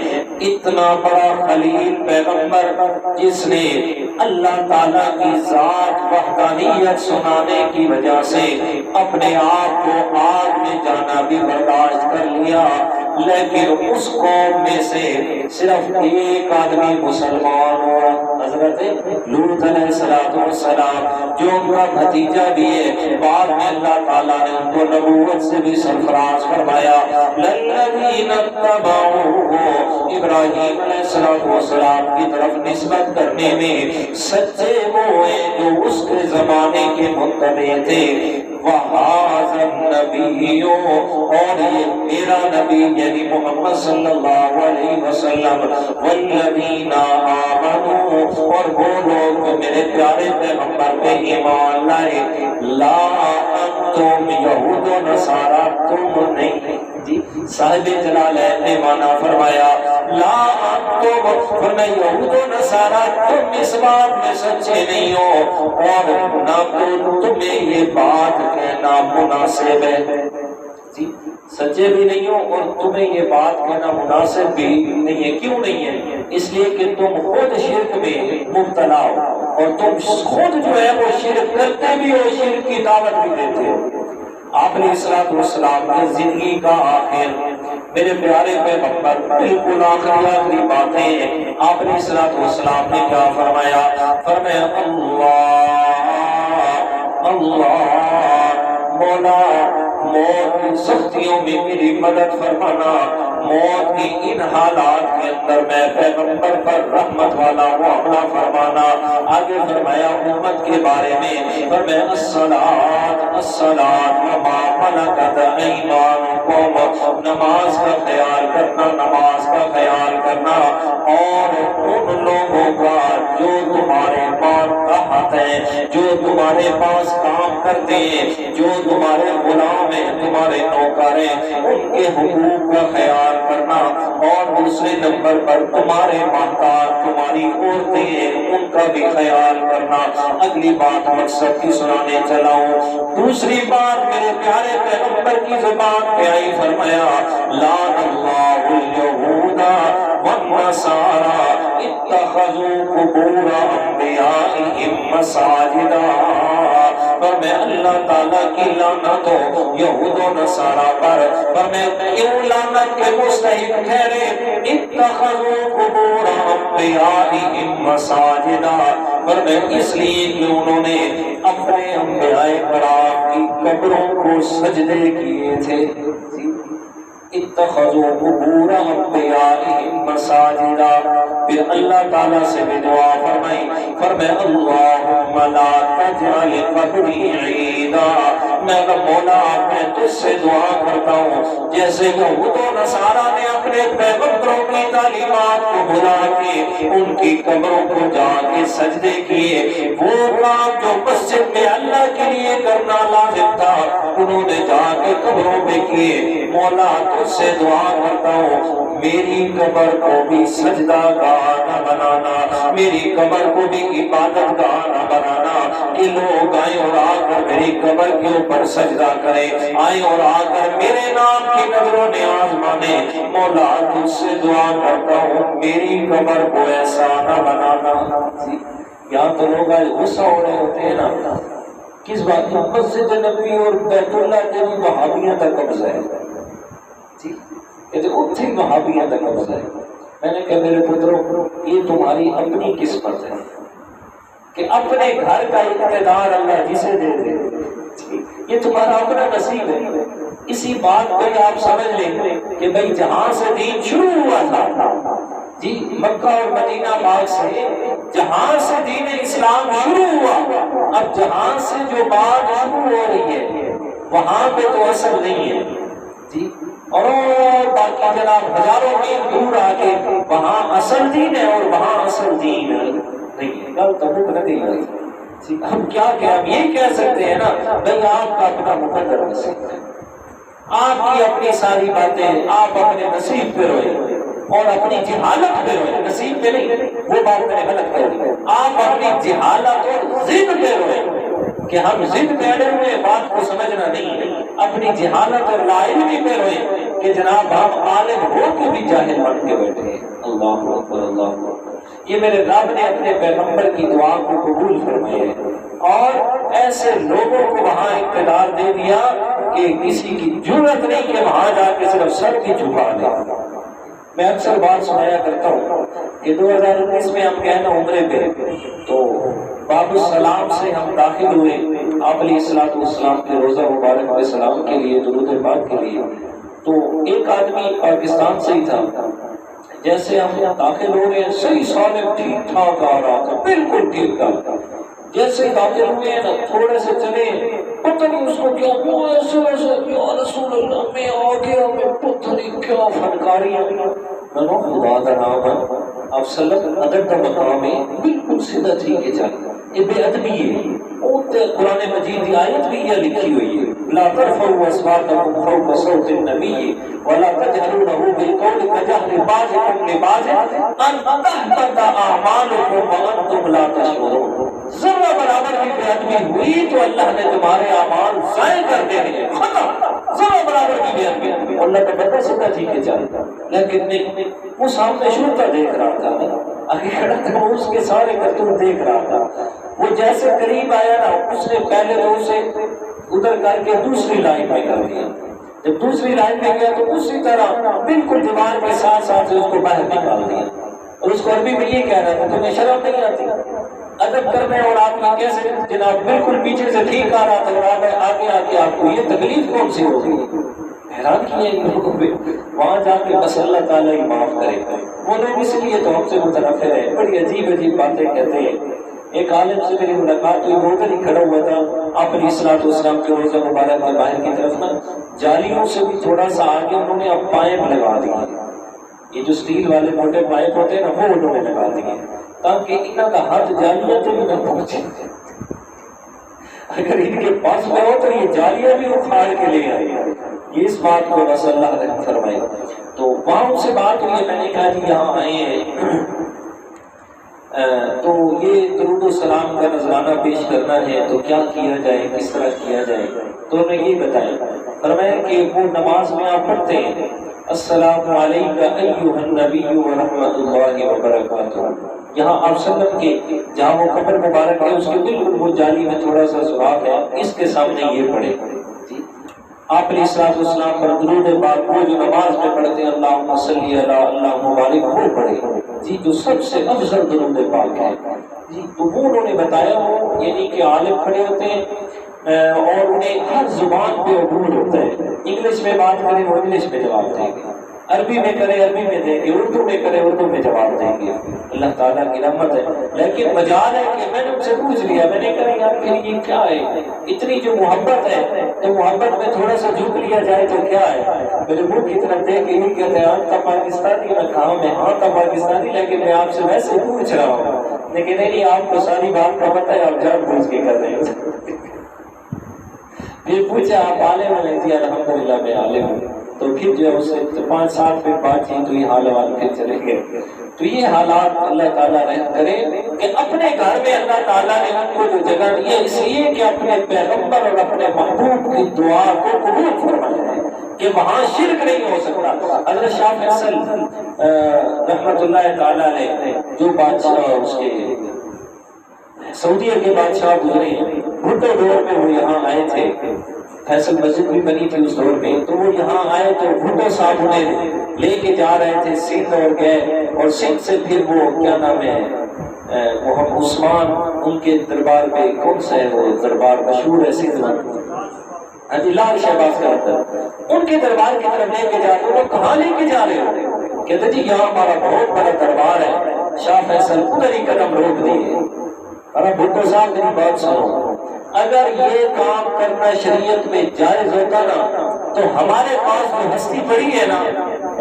اتنا بڑا خلیل پیغمبر جس نے اللہ تعالیٰ کی ذات وحدانیت سنانے کی وجہ سے اپنے آپ کو آگ میں جانا بھی برداشت کر لیا، لیکن اس قوم میں سے صرف ایک آدمی مسلمان ہوا، حضرت لوط علیہ السلام، جو ان کا بھتیجا بھی ہے۔ بعد میں اللہ تعالیٰ نے ان کو نبوت سے بھی سرفراز فرمایا۔ لَلَّذِينَ اتَّبَعُوهُ، ابراہیم علیہ السلام کی طرف نسبت کرنے میں سچے وہ ہیں جو اس کے زمانے کے متبع تھے۔ وَهَٰذَا النَّبِيُّ، اور یہ میرا نبی یعنی محمد صلی اللہ علیہ وسلم، وَالَّذِينَ آمَنُوا، اور وہ لوگ جو میرے پیارے پیغمبر پہ ایمان لائے۔ لا انتم یہود و نصارا، تم نہیں جی، صاحب جلالین نے مانا فرمایا لا انتم، فرمایا یہود و نصارا تم اس بات میں سچے نہیں ہو، اور نہ تو تمہیں یہ بات کہنا مناسب ہے جی، سچے بھی نہیں ہو اور تمہیں یہ بات کہنا مناسب بھی نہیں ہے۔ کیوں نہیں ہے؟ اس لیے کہ تم خود شرک میں مبتلا ہو اور تم خود جو ہے وہ شرک کرتے بھی ہو، شرک کی دعوت بھی دیتے ہو۔ آپ نے السلام کی زندگی کا آخر میرے پیارے پیغمبر بالکل آخری باتیں آپ نے السلام نے کیا فرمایا؟ فرمایا اللہ مولا موت کی سختیوں میں میری مدد فرمانا، موت کی ان حالات کے اندر میں پیغمبر پر رحمت والا معاملہ فرمانا۔ آگے فرمایا امت کے بارے میں، فرمایا الصلاۃ وما ملکت ایمانکم، نماز کا خیال کرنا، نماز کا خیال کرنا، اور ان لوگوں کا جو تمہارے تحت ہیں، جو تمہارے پاس کام کرتے ہیں، جو تمہارے غلام ہیں، تمہارے نوکر ہیں، ان کے حقوق کا خیال کرنا، اور دوسرے نمبر پر تمہارے محتاج تمہاری عورتیں ہیں، ان کا بھی خیال کرنا۔ اگلی بات مقصد کی سنانے چلا ہوں۔ دوسری بات میرے پیارے پیغمبر کی زبان پہ آئی، فرمایا لعن اللہ الیہود والنصارى اتخذوا قبور انبیائہم مساجدا، پر میں اللہ تعالیٰ کی لعنت ہو یہود و نصارہ پر، پر میں کیوں لعنت کے مستحق ٹھہرے؟ اتخذوا قبور انبیائہم مساجدا، پر میں اس لیے کہ انہوں نے اپنے انبیاء کرام کی قبروں کو سجدے کیے تھے۔ اتخذوا قبور انبیائہم مساجدا، پھر اللہ تعالیٰ سے بھی دعا فرمائی، فرمایا اللہم لا تجعل قبری عیدا، میں مولا میں تجھ سے دعا کرتا ہوں جیسے یہود و نصارہ نے اپنے پیغمبروں کی تعلیمات کو بھلا کے ان کی قبروں کو جا کے سجدے کیے، وہ کام جو مسجد میں اللہ کے لیے کرنا لازم تھا انہوں نے جا کے قبروں پہ کیے۔ مولا تجھ سے دعا کرتا ہوں میری قبر کو بھی سجدہ گاہ نہ بنانا، میری قبر کو بھی عبادت گاہ نہ بنانا، کہ لوگ آئیں اور آ کر میری قبر کے اوپر سجدہ کریں، آئیں اور آ کر میرے نام کی نظر و نیاز مانے۔ مولا تجھ سے دعا کرتا ہوں میری قبر کو ایسا نہ بنانا۔ یہاں تو لوگ آج غصہ ہو رہے ہوتے ہیں نا، کس بات کا؟ مسجد نبوی اور بیت اللہ کے بھی وہابیوں کا قبضہ ہے، کہتے اتھے وہابیوں کا قبضہ ہے۔ میں نے کہا میرے پتروں یہ تمہاری اپنی قسمت ہے کہ اپنے گھر کا اقتدار اللہ جسے دے دے، یہ تمہارا اپنا نصیب ہے۔ اسی بات کو آپ سمجھ لیں کہ بھئی جہاں سے دین شروع ہوا تھا، جی مکہ اور مدینہ پاک سے جہاں سے دین اسلام شروع ہوا، اب جہاں سے جو بات شروع ہو رہی ہے وہاں پہ تو اثر نہیں ہے جی، اور باقی جناب ہزاروں میل دور آگے وہاں اصل دین ہے اور وہاں اصل دین نہیں ہے۔ گل تبوک نہ دی گئی، ہم کیا ہم یہ کہہ سکتے ہیں نا بھئی آپ کا اپنا مقدر نصیب ہے، آپ کی اپنی ساری باتیں آپ اپنے نصیب پہ روئے اور اپنی جہالت پہ روئے، نصیب پہ نہیں، وہ بات میں نے غلط کہہ دی، آپ اپنی جہالت اور ضد پہ روئے کہ ہم ضد پہ اڑے ہوئے بات کو سمجھنا نہیں ہے، اپنی جہالت اور لاعلمی پہ روئے کہ جناب ہم عالم ہو کے بھی جاہل بن کے بیٹھے ہیں۔ اللہ اکبر اللہ اکبر۔ یہ میرے رب نے اپنے پیغمبر کی دعا کو قبول فرمائے اور ایسے لوگوں کو وہاں اقتدار دے دیا کہ کسی کی جرأت نہیں کہ وہاں جا کے صرف سر کی جھکا لے۔ میں اکثر بات سنایا کرتا ہوں کہ 2019 میں ہم گئے نا عمرے پہ، تو باب السلام سے ہم داخل ہوئے آپ علیہ السلام کے روزہ مبارک میں سلام کے لیے، درود پاک کے لیے، تو ایک آدمی پاکستان سے ہی تھا۔ جیسے ہم داخل ہو رہے ہیں صحیح سالم ٹھیک ٹھاک آ رہا تھا، بالکل ٹھیک ٹھاک، جیسے داخل ہوئے ہیں نا تھوڑے سے چلے پتہ نہیں اس کو کیا وہ ایسے ویسے یا رسول اللہ میں آ گیا، میں پتہ نہیں کیا فنکاری آ گیا۔ خدا کا نام ہے آپ سلم ادب کا مقام ہے، بالکل سیدھا ٹھیک ہے چل، یہ بے ادبی ہے۔ قرآن مجید کی آیت بھی یہ لکھی ہوئی ہے لا ترفعوا اصواتکم فوق صوت النبی ولا تجهروا له بالقول كجهر بعضكم لبعض ان تحبط اعمالكم وانتم لا تشعرون۔ ذرہ برابر کی بے ادبی ہوئی تو اللہ نے تمہارے اعمال ضائع کر دینے، ختم۔ ذرہ برابر کی بے ادبی اللہ کا بندہ سیدھا ٹھیک ہے چلتا، لیکن نہیں، وہ سامنے شرطہ دیکھ رہا تھا، آگے کھڑا تھا، وہ اس کے سارے کرتوت دیکھ رہا تھا۔ وہ جیسے قریب آیا نا، اس نے پہلے تو اسے ادھر کر کے دوسری لائن میں کر دیا۔ جب دوسری لائن میں گیا تو اسی طرح بالکل دیوار کے ساتھ ساتھ اس کو باہر نکال دیا، اور اس کو عربی میں یہ کہہ رہا تھا تمہیں شرم نہیں آتی ادب کرنے، اور آپ کی کیسے جناب بالکل پیچھے سے ٹھیک آ رہا تھا اور آپ آگے آگے آپ کو یہ تکلیف کون سی ہوگی؟ حیران کیے ان لوگوں پہ۔ وہاں جا کے بس اللہ تعالیٰ ہی معاف کرے۔ وہ لوگ اس لیے تو ہم سے متنفر ہے، بڑی عجیب عجیب باتیں کہتے ہیں۔ ایک عالم سے میری ملاقات ہوئی، وہ ادھر ہی کھڑا ہوا تھا، آپ علیہ الصلوۃ والسلام کے روضہ مبارک کے باہر کی طرف نا جالیوں سے بھی تھوڑا سا آگے انہوں نے اب پائپ لگا دیے، یہ جو اسٹیل والے موٹے پائپ ہوتے ہیں نا وہ انہوں نے لگا دیے تاکہ انہوں کا ہاتھ جالیاں تو بھی نہ پہنچے۔ اگر ان کے پاس میں ہو تو یہ جالیاں بھی اکھاڑ کے لے آئے۔ یہ اس بات کو بس اللہ نے فرمائی۔ تو وہاں ان سے بات ہوئی، میں نے کہا جی یہاں آئے ہیں تو یہ درود و سلام کا نذرانہ پیش کرنا ہے، تو کیا کیا جائے، کس طرح کیا جائے؟ تو انہوں نے یہ بتایا، فرمایا کہ وہ نماز میں آپ پڑھتے ہیں السلام علیکہ ایھا النبی ورحمۃ اللہ وبرکاتہ۔ یہاں آپ سلم کے جہاں وہ قبر مبارک ہے اس کے بالکل وہ جالی میں تھوڑا سا سوراخ ہے، اس کے سامنے یہ پڑھے جی آپ علیہ الصلوۃ والسلام پر درود پاک وہ جو نماز میں پڑھتے ہیں اللہم صلی علی اللہم بارک وہ پڑھے جی، جو سب سے افضل درود پاک ہے جی۔ تو وہ انہوں نے بتایا، وہ یعنی کہ عالم کھڑے ہوتے ہیں اور انہیں ہر زبان پہ عبور ہوتا ہے، انگلش میں بات کریں وہ انگلش میں جواب دیں گے، عربی میں کرے عربی میں دیں گے، اردو میں کرے اردو میں جواب دیں گے۔ اللہ تعالیٰ کی رحمت ہے۔ لیکن مجال ہے کہ میں نے ان سے پوچھ لیا، میں نے کہا یار پھر یہ کیا ہے، اتنی جو محبت ہے تو محبت میں تھوڑا سا جھک لیا جائے تو کیا ہے؟ میرے منہ کی طرف دیکھ کے یہ کہتے ہیں آپ کا پاکستانی، میں کہا میں ہاں کا پاکستانی، لیکن میں آپ سے ویسے پوچھ رہا ہوں، لیکن نہیں آپ کو ساری بات کا پتہ ہے، آپ جان پوچھ کے کر رہے ہیں۔ پھر پوچھا آپ عالم ہیں؟ جی الحمدللہ میں عالم ہوں۔ تو پھر جو ہے اس سے 5 سال پھر بات چیت ہوئی، حال حوال پھر چلے گئے۔ تو یہ حالات اللہ تعالیٰ رحم کرے کہ اپنے گھر میں اللہ تعالیٰ نے ان کو جو جگہ دی ہے اس لیے کہ اپنے پیغمبر اور اپنے محبوب کی دعا کو قبول فرمایا ہے کہ وہاں شرک نہیں ہو سکتا۔ حضرت شاہ فیصل رحمۃ اللہ تعالیٰ نے جو بادشاہ اس کے سعودیہ کے بادشاہ گزرے بھٹو دور میں وہ یہاں آئے تھے، فیصل مسجد بھی بنی تھی اس دور میں، تو وہ یہاں آئے تو بھٹو صاحب انہیں لے کے جا رہے تھے سندھ، اور گئے اور سندھ سے پھر وہ کیا نام ہے محمد عثمان ان کے دربار پہ، کون سا ہے وہ دربار مشہور ہے سندھ میں، ہاں جی لال شہباز کا دربار، ان کے دربار کی طرف لے کے جا رہے ہو۔ کہاں لے کے جا رہے ہو؟ کہتے جی یہاں ہمارا بہت بڑا دربار ہے۔ شاہ فیصل ادھر ہی قدم روک دیے، ارے بھٹو صاحب میری بات سنو، اگر یہ کام کرنا شریعت میں جائز ہوتا نا تو ہمارے پاس جو ہستی پڑی ہے نا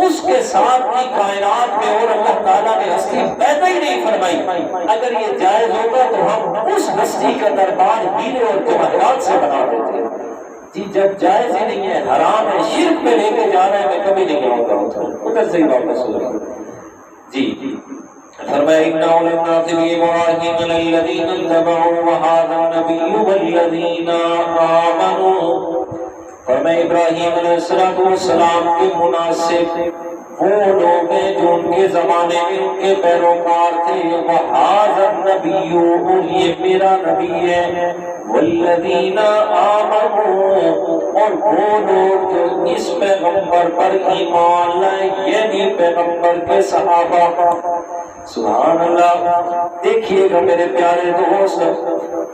اس کے ساتھ کی کائنات میں اور اللہ تعالیٰ نے ہستی پیدا ہی نہیں فرمائی۔ اگر یہ جائز ہوتا تو ہم اس ہستی کا دربار ہیرے اور جواہرات سے بنا دیتے جی۔ جب جائز ہی نہیں ہے، حرام ہے، شرک میں لے کے جا رہے ہیں، میں کبھی نہیں آؤں گا ادھر سے ہی واپس ہو جاؤں جی۔ فرمایا اِنَّ أَوْلَى النَّاسِ بِإِبْرَاهِيمَ لَلَّذِينَ اتَّبَعُوهُ وَهَٰذَا النَّبِيُّ وَالَّذِينَ آمَنُوا۔ فرمایا ابراہیم علیہ السلام کے مناسب وہ لوگ ہیں جو ان کے زمانے میں ان کے پیروکار تھے، وَهَٰذَا النَّبِيُّ اور یہ میرا نبی ہے، وَالَّذِينَ آمَنُوا اور وہ لوگ جو اس پیغمبر پر ایمان لائے، یعنی پیغمبر کے صحابہ۔ سبحان اللہ، دیکھیے گا میرے پیارے دوست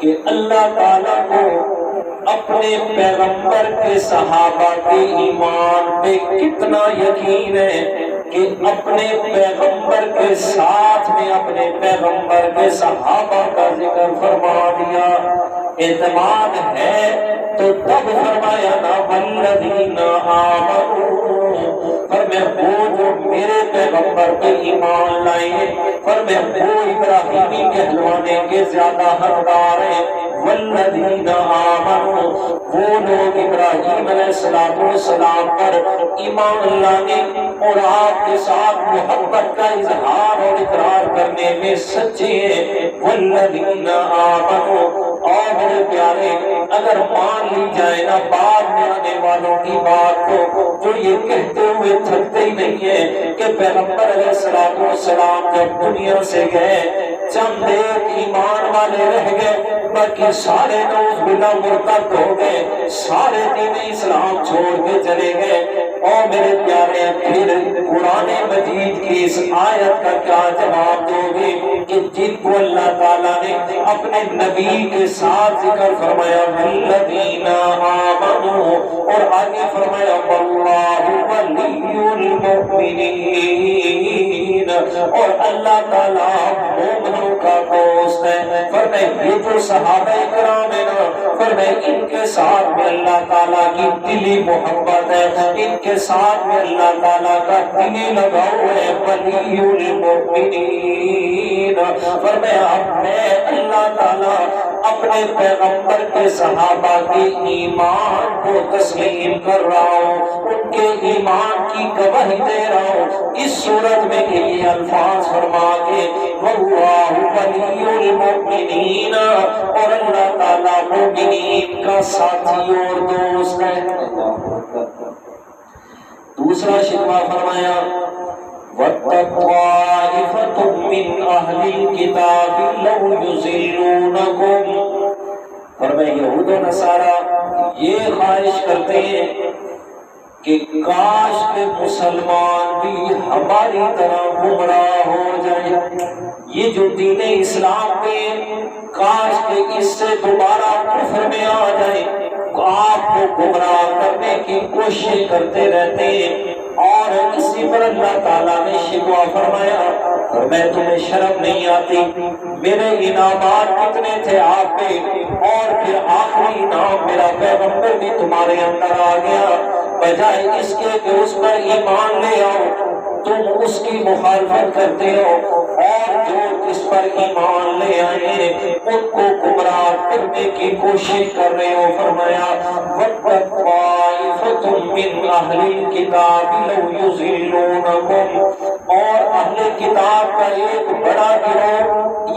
کہ اللہ تعالیٰ کو اپنے پیغمبر کے صحابہ کے ایمان پہ کتنا یقین ہے کہ اپنے پیغمبر کے ساتھ میں اپنے پیغمبر کے صحابہ کا ذکر فرما دیا۔ اعتماد ہے تو تب فرمایا نا والذین آمنوا، فرمایا وہ جو میرے پیغمبر پہ ایمان لائے، فرمایا وہ ابراہیمی کہلوانے کے زیادہ حقدار ہیں۔ والذین آمنوا وہ لوگ ابراہیم علیہ السلام پر ایمان لانے اور آپ کے ساتھ محبت کا اظہار اور اقرار کرنے میں سچے ہیں۔ والذین آمنوا اور میرے پیارے اگر مان لی جائے نا بعد میں آنے والوں کی بات کو، جو یہ کہتے ہوئے تھکتے ہی نہیں ہے کہ پیغمبر علیہ السلام جب دنیا سے گئے چند ایک ایمان والے رہ گئے، باقی سارے نوز بلا مرتد ہو گئے، سارے دین اسلام چھوڑ کے چلے گئے۔ اور میرے پیارے پھر قرآن مجید کی اس آیت کا کیا جواب دو گے کہ جن کو اللہ تعالیٰ نے اپنے نبی کے ساتھ ذکر فرمایا والذین آمنوا، اور آگے فرمایا واللہ ولی المؤمنین، اور اللہ تعالیٰ مومنوں کا دوست ہے۔ فرمایا یہ جو صحابہ کرام ہیں نا، فرمایا ان کے ساتھ میں اللہ تعالیٰ کی دلی محبت ہے، ان کے ساتھ میں اللہ تعالیٰ کا دلی لگاؤ ہے، ولی المؤمنین۔ فرمایا میں اللہ تعالیٰ اپنے پیغمبر کے صحابہ کے ایمان کو تسلیم کر رہا ہوں، ان کے ایمان کی گواہی دے رہا ہوں اس صورت میں کہ یہ الفاظ فرما کے واللہ ولی المؤمنین، اور اللہ تعالیٰ مومنین کا ساتھی اور دوست ہے۔ دوسرا شکوہ فرمایا وَطَائِفَةٌ مِّنْ أَهْلِ الْكِتَابِ لَوْ يُضِلُّونَكُمْ، فرمایا یہود و نصارہ یہ خواہش کرتے ہیں کہ کاش کے مسلمان بھی ہماری طرح گمراہ ہو جائیں، یہ جو دین اسلام پہ کاش کہ اس سے دوبارہ کفر میں آ جائیں، آپ کو گمراہ کرنے کی کوشش کرتے رہتے ہیں۔ اور اسی پر اللہ تعالیٰ نے شکوہ فرمایا اور میں تمہیں شرم نہیں آتی، میرے انعامات کتنے تھے آپ پہ، اور پھر آخری انعام میرا پیغمبر بھی تمہارے اندر آ گیا، بجائے اس کے کہ اس پر ایمان لے آؤ تم اس کی مخالفت کرتے ہو، اور جو اس پر ایمان لے آئے ان کو گمراہ کرنے کی کوشش کر رہے ہو۔ فرمایا وَطَائِفَةٌ مِّنْ أَهْلِ الْكِتَابِ لَوْ يُضِلُّونَكُمْ، اور اہل کتاب کا ایک بڑا گروہ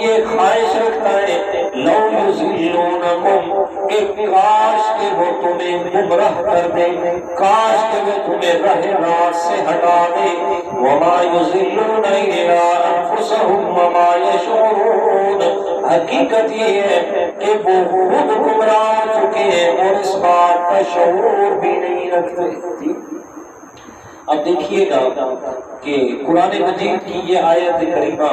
یہ خواہش رکھتا ہے لَوْ يُضِلُّونَكُمْ کہ کاش کہ وہ تمہیں گمراہ کر دے، کاش کہ وہ تمہیں راہ راست سے ہٹا دے۔ وَمَا يُضِلُّونَ إِلَّا أَنفُسَهُمْ وَمَا يَشْعُرُونَ، حقیقت یہ ہے کہ وہ خود گمراہ ہو چکے ہیں اور اس بات کا شعور بھی نہیں رکھتے۔ اب دیکھیے گا کہ قرآن مجید کی یہ آیت کریمہ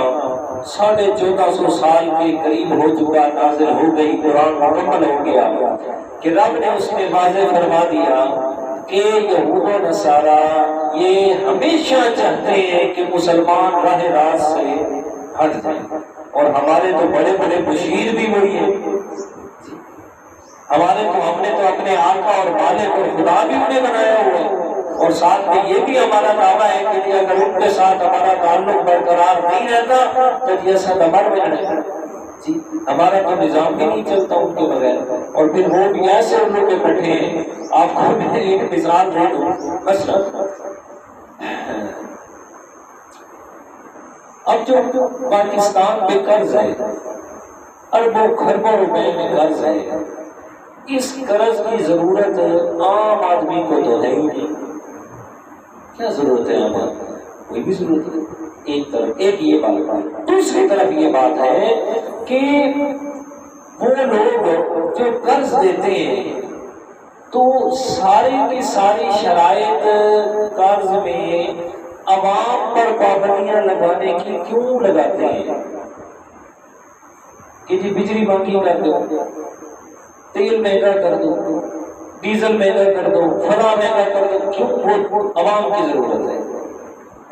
1450 سال کے قریب ہو چکا، نازل ہو گئی، قرآن مکمل ہو گیا کہ رب نے اس میں واضح فرما دیا کہ یہود و نصارہ یہ ہمیشہ چاہتے ہیں کہ مسلمان راہ راست سے ہٹ جائیں، اور ہمارے تو بڑے بڑے بشیر بھی وہی ہیں، ہم نے تو اپنے آقا اور مالک اور خدا بھی انہیں بنایا ہوا ہے، اور ساتھ میں یہ بھی ہمارا دعویٰ ہے کہ اگر ان کے ساتھ ہمارا تعلق برقرار نہیں رہتا تو یہ سب ہمارے میں نہیں، جی ہمارا تو نظام بھی نہیں چلتا ان کے بغیر، اور پھر وہ بھی ایسے ان لوگ کے بیٹھے ہیں۔ آپ کو میں ایک مثال دے دوں، مثلا اب جو پاکستان پہ قرض ہے، اربوں خربوں روپے میں قرض ہے، اس قرض کی ضرورت عام آدمی کو تو ہے ہی نہیں۔ کیا ضرورت ہے عام آدمی کو؟ کوئی بھی ضرورت نہیں۔ ایک یہ بات، دوسری طرف یہ بات ہے کہ وہ لوگ جو قرض دیتے ہیں تو ساری کی ساری شرائط قرض میں عوام پر پابندیاں لگانے کی کیوں لگاتے ہیں کہ جی بجلی مہنگی کر دو، تیل مہنگا کر دو، ڈیزل مہنگا کر دو، فلاں مہنگا کر دو، کیوں؟ وہ عوام کی ضرورت ہے،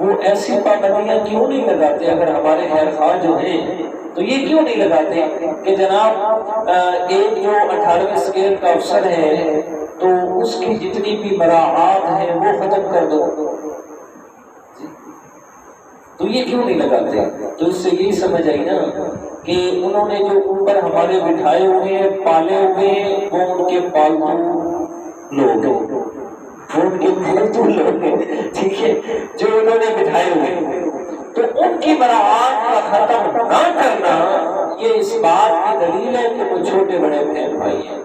وہ ایسی پابندیاں کیوں نہیں لگاتے؟ اگر ہمارے خیر خواہ جو ہیں تو یہ کیوں نہیں لگاتے کہ جناب ایک جو 18ویں اسکیل کا افسر ہے تو اس کی جتنی بھی مراعات ہیں وہ ختم کر دو، تو یہ کیوں نہیں لگاتے؟ تو اس سے یہی سمجھ آئی نا کہ انہوں نے جو اوپر ہمارے بٹھائے ہوئے ہیں، پالے ہوئے ہیں، وہ ان کے پالتو لوگ ہیں، وہ ان کے پالتو لوگ ہیں، ٹھیک ہے، جو انہوں نے بٹھائے ہوئے ہیں، تو ان کی مراعات کا ختم نہ کرنا یہ اس بات کی دلیل ہے کہ وہ چھوٹے بڑے بہن بھائی ہیں،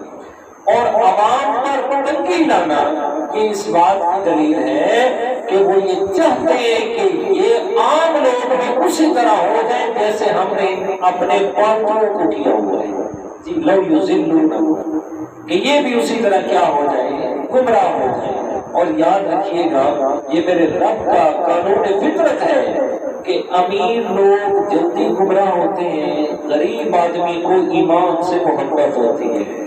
اور عوام پر تنقید لانا یہ اس بات کی دلیل ہے کہ وہ یہ چاہتے ہیں کہ یہ عام لوگ بھی اسی طرح ہو جائیں جیسے ہم نے اپنے پاؤں کو کیا ہوا ہے جی، لو یذلونکم، کہ یہ بھی اسی طرح کیا ہو جائے، گمراہ ہو جائے۔ اور یاد رکھیے گا یہ میرے رب کا قانون فطرت ہے کہ امیر لوگ جلدی گمراہ ہوتے ہیں، غریب آدمی کو ایمان سے محبت ہوتی ہے۔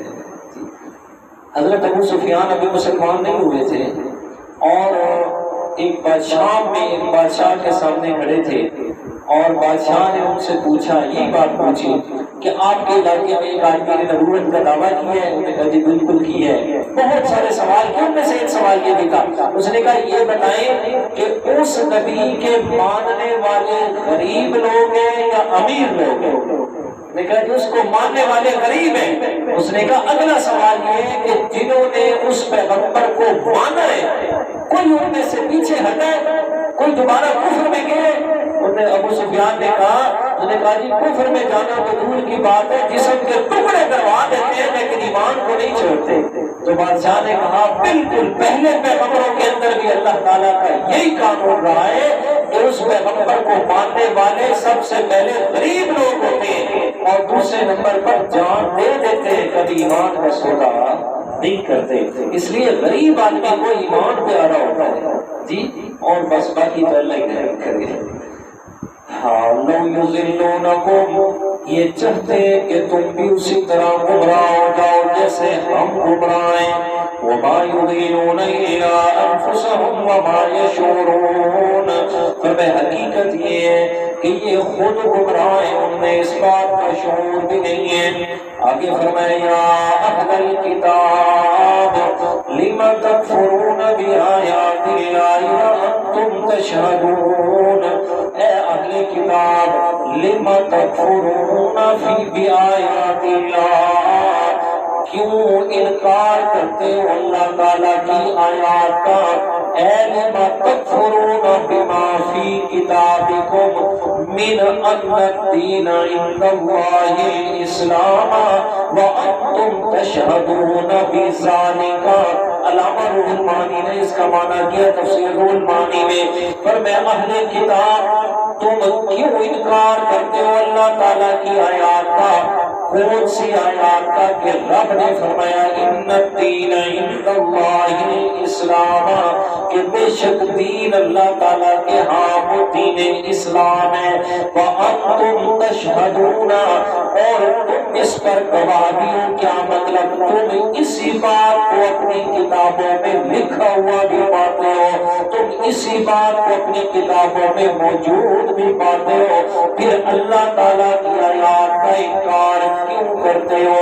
حضرت ابو سفیان ابھی مسلمان نہیں ہوئے تھے، اور ایک بادشاہ میں ایک بادشاہ کے سامنے کھڑے تھے، اور بادشاہ نے ان سے پوچھا، یہ بات پوچھی کہ آپ کے علاقے میں ایک آدمی نے نبوت کا دعویٰ کیا ہے؟ انہوں نے کہا جی بالکل کی ہے۔ بہت سارے سوال کیے، ان میں سے ایک سوال یہ بھی تھا، اس نے کہا یہ بتائیں کہ اس نبی کے ماننے والے غریب لوگ ہیں یا امیر لوگ ہیں؟ نے کہا کہ اس کو ماننے والے غریب ہیں۔ اس نے کہا اگلا سوال یہ ہے کہ جنہوں نے اس پیغمبر کو مانا ہے کوئی ان میں سے پیچھے ہٹا ہے، کوئی دوبارہ کفر میں گئے؟ انہوں نے ابو سفیان نے کہا جی کفر میں جانا تو دور کی بات ہے، جسم کے ٹکڑے کروا دیتے ہیں لیکن ایمان کو نہیں چھوڑتے۔ تو بادشاہ نے کہا بالکل پہلے پیغمبروں کے اندر بھی اللہ تعالیٰ کا یہی قانون رہا ہے کہ اس پیغمبر کو ماننے والے سب سے پہلے غریب لوگ ہوتے ہیں اور دوسرے نمبر پر جان دے دیتے ہیں، کبھی ایمان کا سودا نہیں کرتے۔ اس لیے غریب آدمی کو ایمان پیارا ہوتا ہے جی، اور بس باقی تو اللہ ہی کرے۔ ہاں لو یذلونکم، یہ چاہتے ہیں کہ تم بھی اسی طرح گمراہ ہو جاؤ جیسے ہم گمراہ ہیں۔ وما یضلون الا انفسهم وما یشعرون، فرمائے حقیقت یہ ہے کہ یہ خود گمراہ ہیں، ان میں اس بات کا شعور بھی نہیں ہے۔ آگے فرمایا یا اہل الکتاب لم تکفرون بآیات اللہ وانتم تشہدون، اے اہل کتاب لم تکفرون بآیات اللہ، کیوں انکار کرتے ہو اللہ تعالیٰ کی آیات کا؟ اے لما تکفرون بما فی کتابکم من ان الدین عند اللہ الاسلام وانتم تشہدون بذالک۔ علامہ روح المعانی نے اس کا معنی کیا تفسیر روح المعانی میں، فرمایا اہل کتاب تم کیوں انکار کرتے ہو اللہ تعالیٰ کی آیات کا؟ کون سی آیات کا؟ کہ رب نے فرمایا ان الدین عند اللہ الاسلام، کہ بے شک دین اللہ تعالیٰ کے ہاں وہ دین اسلام ہے۔ وَأَنْتُمْ تَشْهَدُونَ، اور تم اس پر گواہ بھی ہو۔ کیا مطلب؟ تم اسی بات کو اپنی کتابوں میں لکھا ہوا بھی پاتے ہو، تم اسی بات کو اپنی کتابوں میں موجود بھی پاتے ہو، پھر اللہ تعالیٰ کی آیات کا انکار کیوں کرتے ہو؟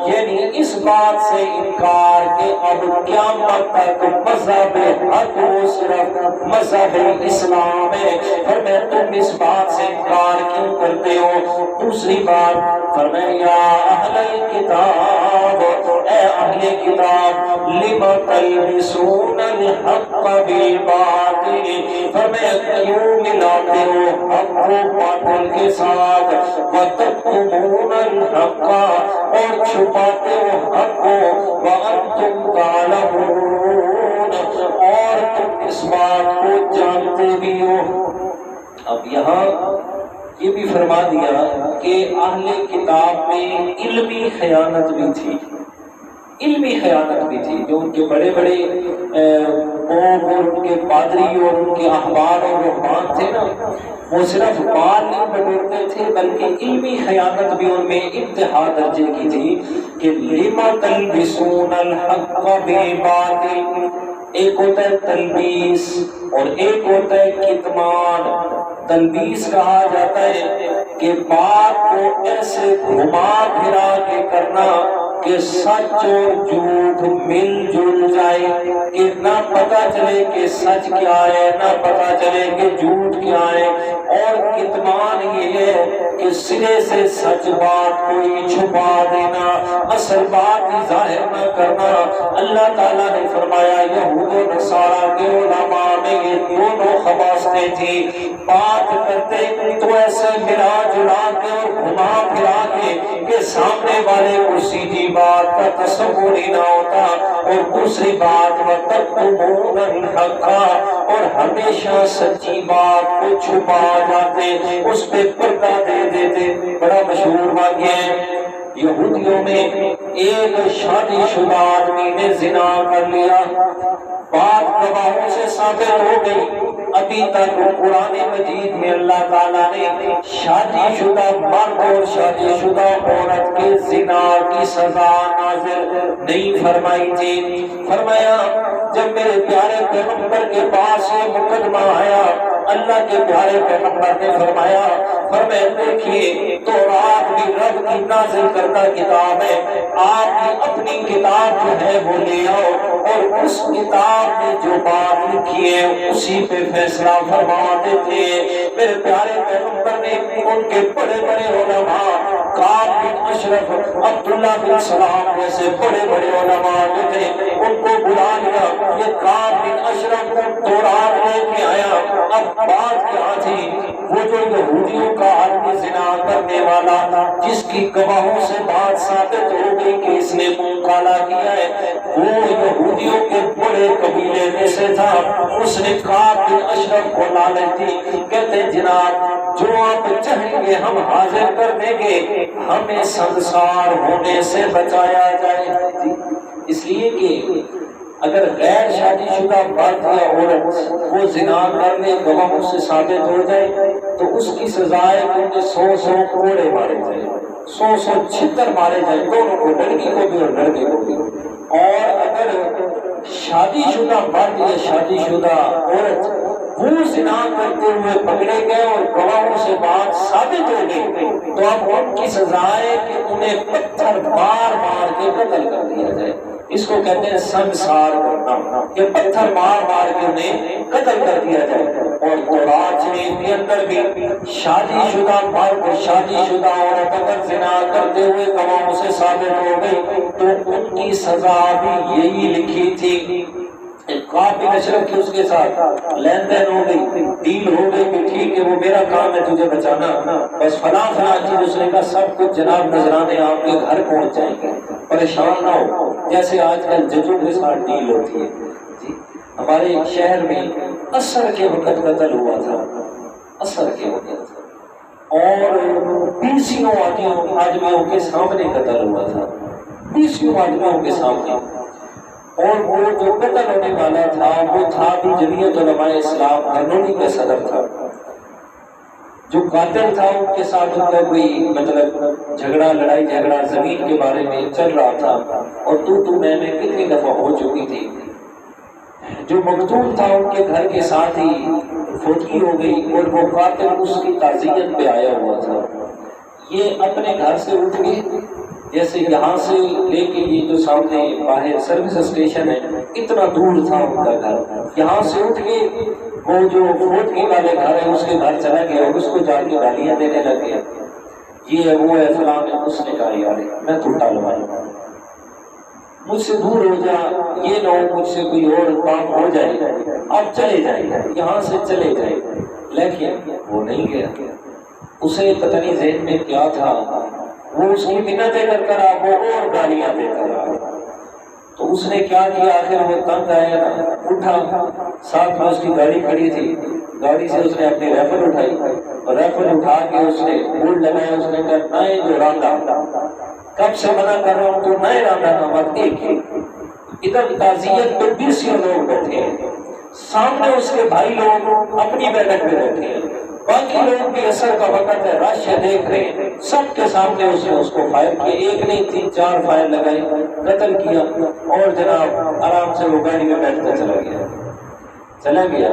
یعنی اس بات سے انکار کہ اب قیامت تک مذہب حق وہ صرف مذہب اسلام ہے، فرمایا تم اس بات سے انکار کیوں کرتے ہو؟ دوسری بات فرمایا یا اہل الکتاب، اے اہل کتاب لم تلبسون الحق بالباطل، فرمایا کیوں ملاتے ہو حق کو باطل کے ساتھ؟ وتکتمون الحق، اور چھپاتے ہو حق کو، وانتم تعلمون، اور تم اس بات کو جانتے بھی ہو۔ اب یہاں یہ بھی فرما دیا کہ اہل کتاب میں علمی خیانت بھی تھی، علمی خیانت بھی تھی۔ جو ان کے بڑے بڑے قوم اور ان کے پادری اور ان کے احبار اور رہبان تھے نا، وہ صرف مال نہیں بٹورتے تھے بلکہ علمی خیانت بھی ان میں انتہا درجے کی تھی کہ لما تلبسون الحق بالباطل، ایک ہوتا ہے تلبیس اور ایک ہوتا ہے کتمان۔ تلبیس کہا جاتا ہے کہ بات کو ایسے گھما پھرا کے کرنا کہ سچ اور جھوٹ مل جل جائے، کہ نہ پتہ چلے کہ سچ کیا ہے نہ پتہ چلے کہ جھوٹ کیا ہے۔ اور کتمان یہ ہے کہ سرے سے سچ بات کوئی چھپا دینا، اصل بات ہی ظاہر نہ کرنا۔ اللہ تعالیٰ نے فرمایا یہود و نصارہ کے علماء میں یہ دونوں خباثتیں تھی، بات کرتے تو ایسے ملا جلا کے اور گھما پھرا کے کہ سامنے والے کو سیدھی بات کا تصور ہی نہ ہوتا، اور دوسری بات وَتَكْتُمُونَ الْحَقَّ، اور ہمیشہ سچی بات کو چھپا جاتے، اس پہ پردہ دے دیتے۔ بڑا مشہور واقعہ ہے، یہودیوں میں ایک شادی شدہ آدمی نے زنا کر لیا، بات گواہوں سے ثابت ہو گئی۔ ابھی تک قرآن مجید میں اللہ تعالیٰ نے شادی شدہ مرد اور شادی شدہ عورت کے زنا کی سزا نازل نہیں فرمائی تھی۔ فرمایا جب میرے پیارے پیغمبر کے پاس یہ مقدمہ آیا، اللہ کے پیارے پیغمبر نے فرمایا دیکھیے تورات بھی رب کی نازل کردہ کتاب ہے، آپ کی اپنی کتاب جو ہے وہ لے آؤ، اور اس کتاب میں جو بات لکھی ہے اسی پہ فیصلہ فرما دیتے ہیں۔ میرے پیارے پیغمبر نے ان کے بڑے بڑے علماء، کعب بن اشرف، عبداللہ بن سلام جیسے بڑے بڑے علماء جو تھے، ان کو بلا لیا۔ یہ کعب بن اشرف تورات لے کے آیا۔ اب بات کیا تھی؟ وہ جو یہودیوں کا آدمی زنا کرنے والا تھا، جس کی گواہوں سے بات ثابت ہو گئی کہ اس نے منہ کالا کیا ہے، وہ یہودیوں کے بڑے قبیلے میں سے تھا۔ اس نے کعب بن اشرف کو لالچ دی، کہتے جناب جو آپ چاہیں گے ہم حاضر کر دیں گے، ہمیں سنسار ہونے سے بچایا جائے۔ اس لیے کہ اگر غیر شادی شدہ مرد یا عورت وہ زنا کرنے گواہوں سے ثابت ہو جائے تو اس کی سزا ہے کہ انہیں 100 کوڑے مارے جائیں، 100 چھتر مارے جائیں، دونوں کو، لڑکی کو بھی اور لڑکے کو بھی۔ اور اگر شادی شدہ مرد یا شادی شدہ عورت وہ زنا کرتے ہوئے پکڑے گئے اور گواہوں سے بات ثابت ہو گئی تو اب ان کی سزا ہے کہ انہیں پتھر مار مار کے قتل کر دیا جائے۔ اس کو کہتے ہیں سنسار کرنا، کہ پتھر مار مار کے انہیں قتل کر دیا جائے۔ اور تورات شریف کے اندر بھی شادی شدہ مرد شادی شدہ عورت اگر زنا کرتے ہوئے گواہوں سے ثابت ہو گئی تو ان کی سزا بھی یہی لکھی تھی۔ کعب بن اشرف کی اس کے ساتھ لین دین ہو گئی، ڈیل ہو گئی کہ ٹھیک ہے وہ میرا کام ہے تجھے بچانا، بس فلاں فلاں چیز اس نے کہا سب کچھ جناب نذرانے آپ کے گھر پہنچ جائیں گے، پریشان نہ ہو، جیسے آج کل ججوں کے ساتھ ڈیل ہوتی ہے۔ جی ہمارے شہر میں عصر کے وقت قتل ہوا تھا، عصر کے وقت، اور 20 آدمیوں کے سامنے قتل ہوا تھا، 20 آدمیوں کے سامنے۔ اور وہ جو قتل ہونے والا تھا وہ تھا بھی جمعیت علماء اسلام ہرنولی کا صدر تھا۔ جو قاتل تھا ان کے ساتھ ان کا کوئی مطلب جھگڑا، لڑائی جھگڑا زمین کے بارے میں چل رہا تھا، اور تو میں کتنی دفعہ ہو چکی تھی۔ جو مقتول تھا ان کے گھر کے ساتھ ہی فوتگی ہو گئی، اور وہ قاتل اس کی تعزیت پہ آیا ہوا تھا۔ یہ اپنے گھر سے اٹھ گئے، جیسے یہاں سے لے کے یہ جو سامنے باہر سروس اسٹیشن ہے اتنا دور تھا ان کا گھر، یہاں سے اٹھ کے وہ جو فوتگی والے گھر ہے اس کے گھر چلا گیا اور اس کو جا کے گالیاں دینے لگ گیا، یہ ہے وہ ہے فلاں ہے۔ اس نے کہا یار میں تو ٹالوایا، مجھ سے دور ہو جا، یہ نہ ہو مجھ سے کوئی اور کام ہو جائے، اب چلے جائے، یہاں سے چلے جائے۔ لیکن وہ نہیں گیا، اسے پتہ نہیں ذہن میں کیا تھا، وہ اس کی منتیں کر کر وہ اور گالیاں دیتا رہا۔ تو اس نے کیا کیا، آخر وہ تنگ آیا نا، اٹھا، ساتھ میں اس کی گاڑی کھڑی تھی، گاڑی سے اس نے اپنی ریفل اٹھائی، اور ریفل اٹھا کے اس نے بورڈ لگایا، اس نے کہا نئے جو راندا، کب سے منع کر رہا ہوں تو نئے راندا کا مت دیکھے۔ ادھر تعزیت پہ 20 لوگ بیٹھے ہیں، سامنے اس کے بھائی لوگ اپنی بیٹھک پہ بیٹھے ہیں، باقی لوگ بھی اثر کا وقت ہے، رش دیکھ رہے ہیں، سب کے سامنے اس نے اس کو فائر کیا، ایک نہیں 3-4 فائر لگائے، قتل کیا، اور جناب آرام سے وہ گاڑی میں بیٹھ کر چلا گیا۔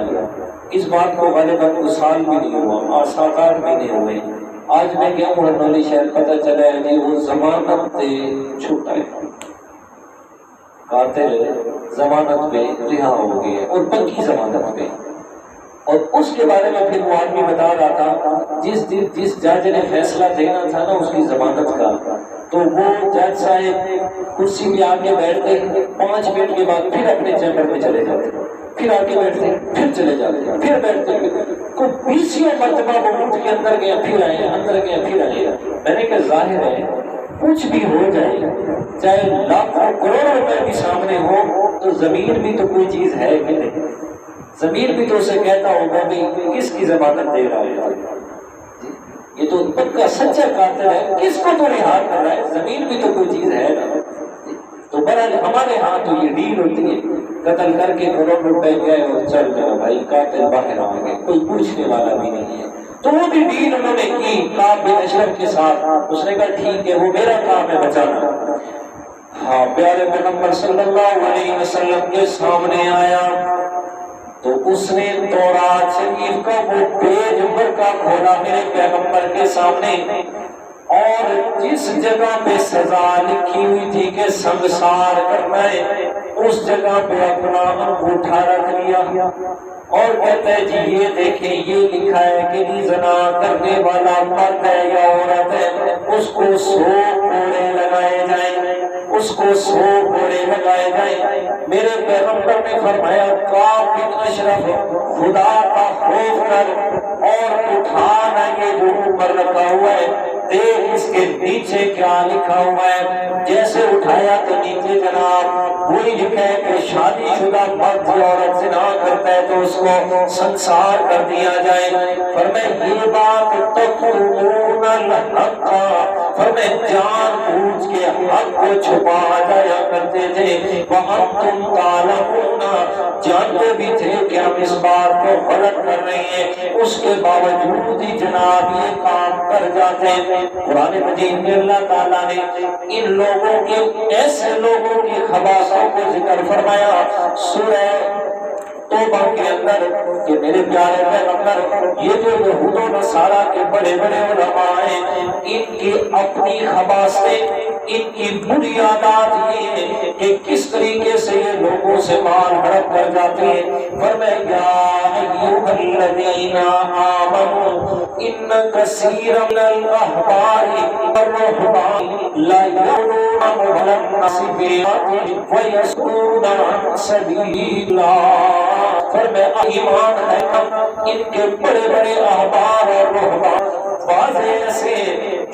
اس بات کو غالباً کوئی سال بھی نہیں ہوا، اور 7-8 مہینے ہوئے۔ آج میں گیا ہرنولی شہر، پتہ چلا ہے کہ وہ ضمانت پہ چھوٹا ہے، قاتل ضمانت پہ رہا ہو گئے، اور پکی ضمانت پہ۔ اور اس کے بارے میں پھر وہ آدمی بتا رہا تھا جس جج نے فیصلہ دینا تھا نا اس کی ضمانت کا، تو وہ جج صاحب کرسی پہ آ کے بیٹھتے، 5 منٹ کے بعد پھر اپنے چیمبر میں چلے جاتے، پھر آ کے بیٹھتے، پھر چلے جاتے، پھر بیٹھتے، کو 20 مرتبہ وہ اٹھ کے اندر گیا، پھر آئے، اندر گیا، پھر آئے۔ میں نے کہا ظاہر ہے کچھ بھی ہو جائے، چاہے لاکھوں کروڑوں روپے بھی سامنے ہو، تو ضمیر بھی تو کوئی چیز ہے کہ نہیں؟ ضمیر بھی تو اسے کہتا ہوگا بھی کس کی ضمانت دے رہا ہے، یہ تو پکا سچا قاتل ہے، کس کو تو رہا کر رہا ہے؟ ضمیر بھی تو کوئی چیز ہے نا۔ تو بہرحال ہمارے ہاں تو یہ ڈیل ہوتی ہے، قتل کر کے کروڑ روپے گئے اور چل گیا بھائی، قاتل باہر آ گئے، کوئی پوچھنے والا بھی نہیں ہے۔ تو وہ بھی ڈیل انہوں نے کی کعب بن اشرف کے ساتھ، اس نے کہا ٹھیک ہے، وہ میرا کام ہے بچانا۔ ہاں، پیارے پیغمبر صلی اللہ علیہ وسلم کے سامنے آیا تو اس نے تورات شریف کا وہ پیج برکا کھولا میرے پیغمبر کے سامنے، اور جس جگہ پہ سزا لکھی ہوئی تھی کہ سنگسار کرنا ہے، اس جگہ پہ اپنا انگوٹھا رکھ لیا اور کہتا ہے جی یہ دیکھیں، یہ لکھا ہے کہ جی زنا کرنے والا مرد ہے یا عورت ہے، اس کو 100 کوڑے لگائے جائیں، اس کو 100 کوڑے لگائے جائیں۔ میرے پیغمبر نے فرمایا کعب بن اشرف، خدا کا خوف کر اور اٹھانا یہ جو اوپر رکھا ہوا ہے، دیکھ اس کے نیچے کیا لکھا ہوا ہے۔ جیسے اٹھایا تو نیچے جناب وہی لکھا ہے کہ شادی شدہ مرد یا عورت زنا کرتا ہے تو اس کو سنسار کر دیا جائے۔ فرمایا یہ بات تقولون الحق، فرمایا جان بوجھ کے حق کو چھپا جایا کرتے تھے، وانتم تعلمون، جانتے بھی تھے کہ ہم اس بات کو غلط کر رہے ہیں، اس کے باوجود ہی جناب یہ کام کر جاتے ہیں۔ قرآن مجید میں اللہ تعالیٰ نے ان لوگوں کے، ایسے لوگوں کی خباثتوں کو ذکر فرمایا سورہ توبہ کے اندر کہ میرے پیارے پیغمبر، یہ جو یہود و نصارہ کے بڑے بڑے علماء ہیں، ان کی اپنی خباثتیں، ان کی بنیادات یہ ہیں کہ کس طریقے سے یہ لوگوں سے مال ہڑپ کر جاتے ہیں۔ فرمایا یا ایھا الذین آمنوا ان کثیر من الاحبار والرهبان لا یأمرون بالمعروف ویصدون عن سبیل اللہ۔ فرمایا ایمان ہے ہم ان کے بڑے بڑے احبار اور رہبان، بعض ایسے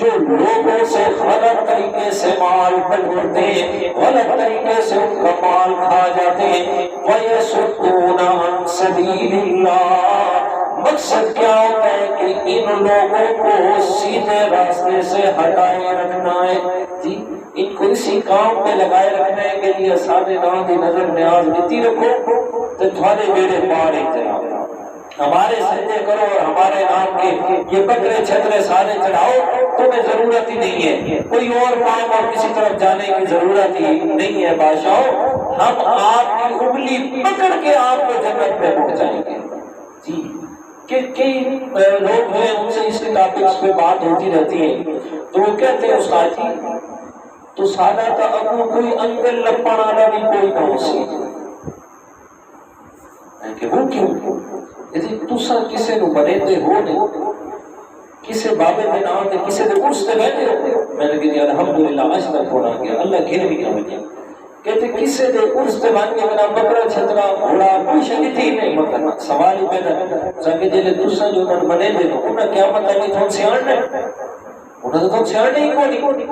جو لوگوں سے غلط طریقے سے مال بٹورتے ہیں، غلط طریقے سے ان کا مال کھا جاتے ہیں، وَيَصُدُّونَ عَن سَبِيلِ اللَّهِ۔ مقصد کیا ہوتا ہے کہ ان لوگوں کو سیدھے راستے سے ہٹائے رکھنا ہے، جی ان کو اسی کام پہ لگائے رکھنے کے لیے سادے نام دی نظر نیاز دیتی رکھو تو تھوڑے بیڑے پار ایک جناب ہمارے سجدے کرو اور ہمارے نام کے یہ بکرے چھترے سارے چڑھاؤ، تمہیں ضرورت ہی نہیں ہے، کوئی اور کام اور کسی طرف جانے کی ضرورت ہی نہیں ہے۔ بادشاہو، ہم آپ کی انگلی پکڑ کے آپ کو جنت پہ پہنچائیں گے۔ جی کہ کئی لوگ ہیں ان سے اس ٹاپکس پہ بات ہوتی رہتی ہے تو وہ کہتے ہیں استاد جی تو سادہ تا اگو کوئی انگل لپن والا بھی کوئی نہ ہو سی، کہ وہ کیوں یعنی تسا کسے نو بنے تے ہو نہیں، کسے بابے دے نام تے کسے دے عرس تے بیٹھے ہو؟ میں نے کہا الحمدللہ آج تک ہونا گیا، اللہ گھر بھی نہ ملیا۔ کہتے کسے دے عرس تے بن کے میرا بکرا چھترا گھوڑا کوئی شکل تھی نہیں، مطلب سوال ہی پیدا سکے جلے تسا جو من بنے دے تو انہاں کیا پتہ نہیں تھون سیان نے، انہاں تو تھون سیان نہیں کو نہیں،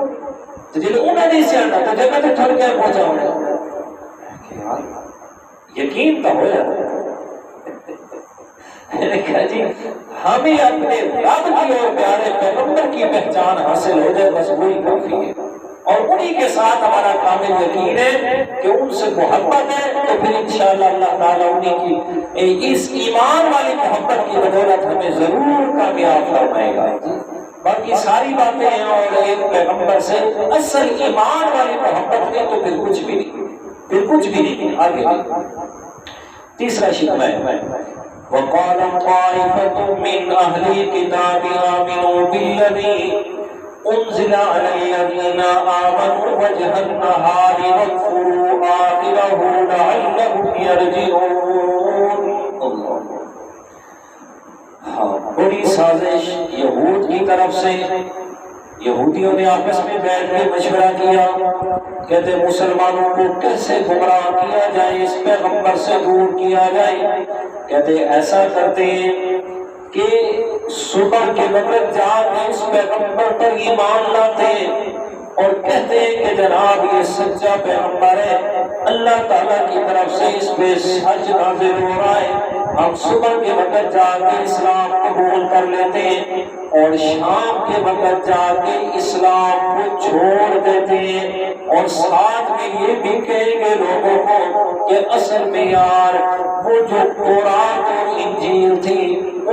تو جلے انہاں نہیں سیانا تو جگہ تے تھڑ کے پہنچا ہونا۔ یقین تو ہو جاتا ہے۔ میں نے کہا جی ہمیں اپنے رب کی اور پیارے پیغمبر کی پہچان حاصل ہو جائے بس وہی کافی ہے، اور انہی کے ساتھ ہمارا کامل یقین ہے کہ ان سے محبت ہے تو پھر انشاءاللہ اللہ تعالیٰ انہی کی اس ایمان والی محبت کی بدولت ہمیں ضرور کامیاب فرمائے گا۔ باقی ساری باتیں ہیں اور ایک پیغمبر سے اصل ایمان والی محبت ہے تو پھر کچھ بھی نہیں، پھر کچھ بھی نہیں۔ آگے تیسرا شکوہ ہے وقال طائفة من أهل الكتاب آمنوا بالذي أنزل على الذين آمنوا وجه النهار واكفروا آخره لعلهم يرجعون۔ ہاں، بڑی سازش یہود کی طرف سے، یہودیوں نے آپس میں بیٹھ کے مشورہ کیا، کہتے مسلمانوں کو کیسے گمراہ کیا جائے، اس پیغمبر سے دور کیا جائے۔ کہتے ایسا کرتے ہیں کہ صبح کے وقت جا کے اس پیغمبر پر ایمان لاتے ہیں اور کہتے ہیں کہ جناب یہ سچا پیغمبر ہے، اللہ تعالیٰ کی طرف سے اس پہ سچ نازل ہو رہا ہے، ہم صبح کے وقت جا کے اسلام قبول کر لیتے ہیں اور شام کے وقت جا کے اسلام کو چھوڑ دیتے ہیں، اور ساتھ میں یہ بھی کہیں گے لوگوں کو کہ اصل میں یار وہ جو قرآن اور انجیل تھی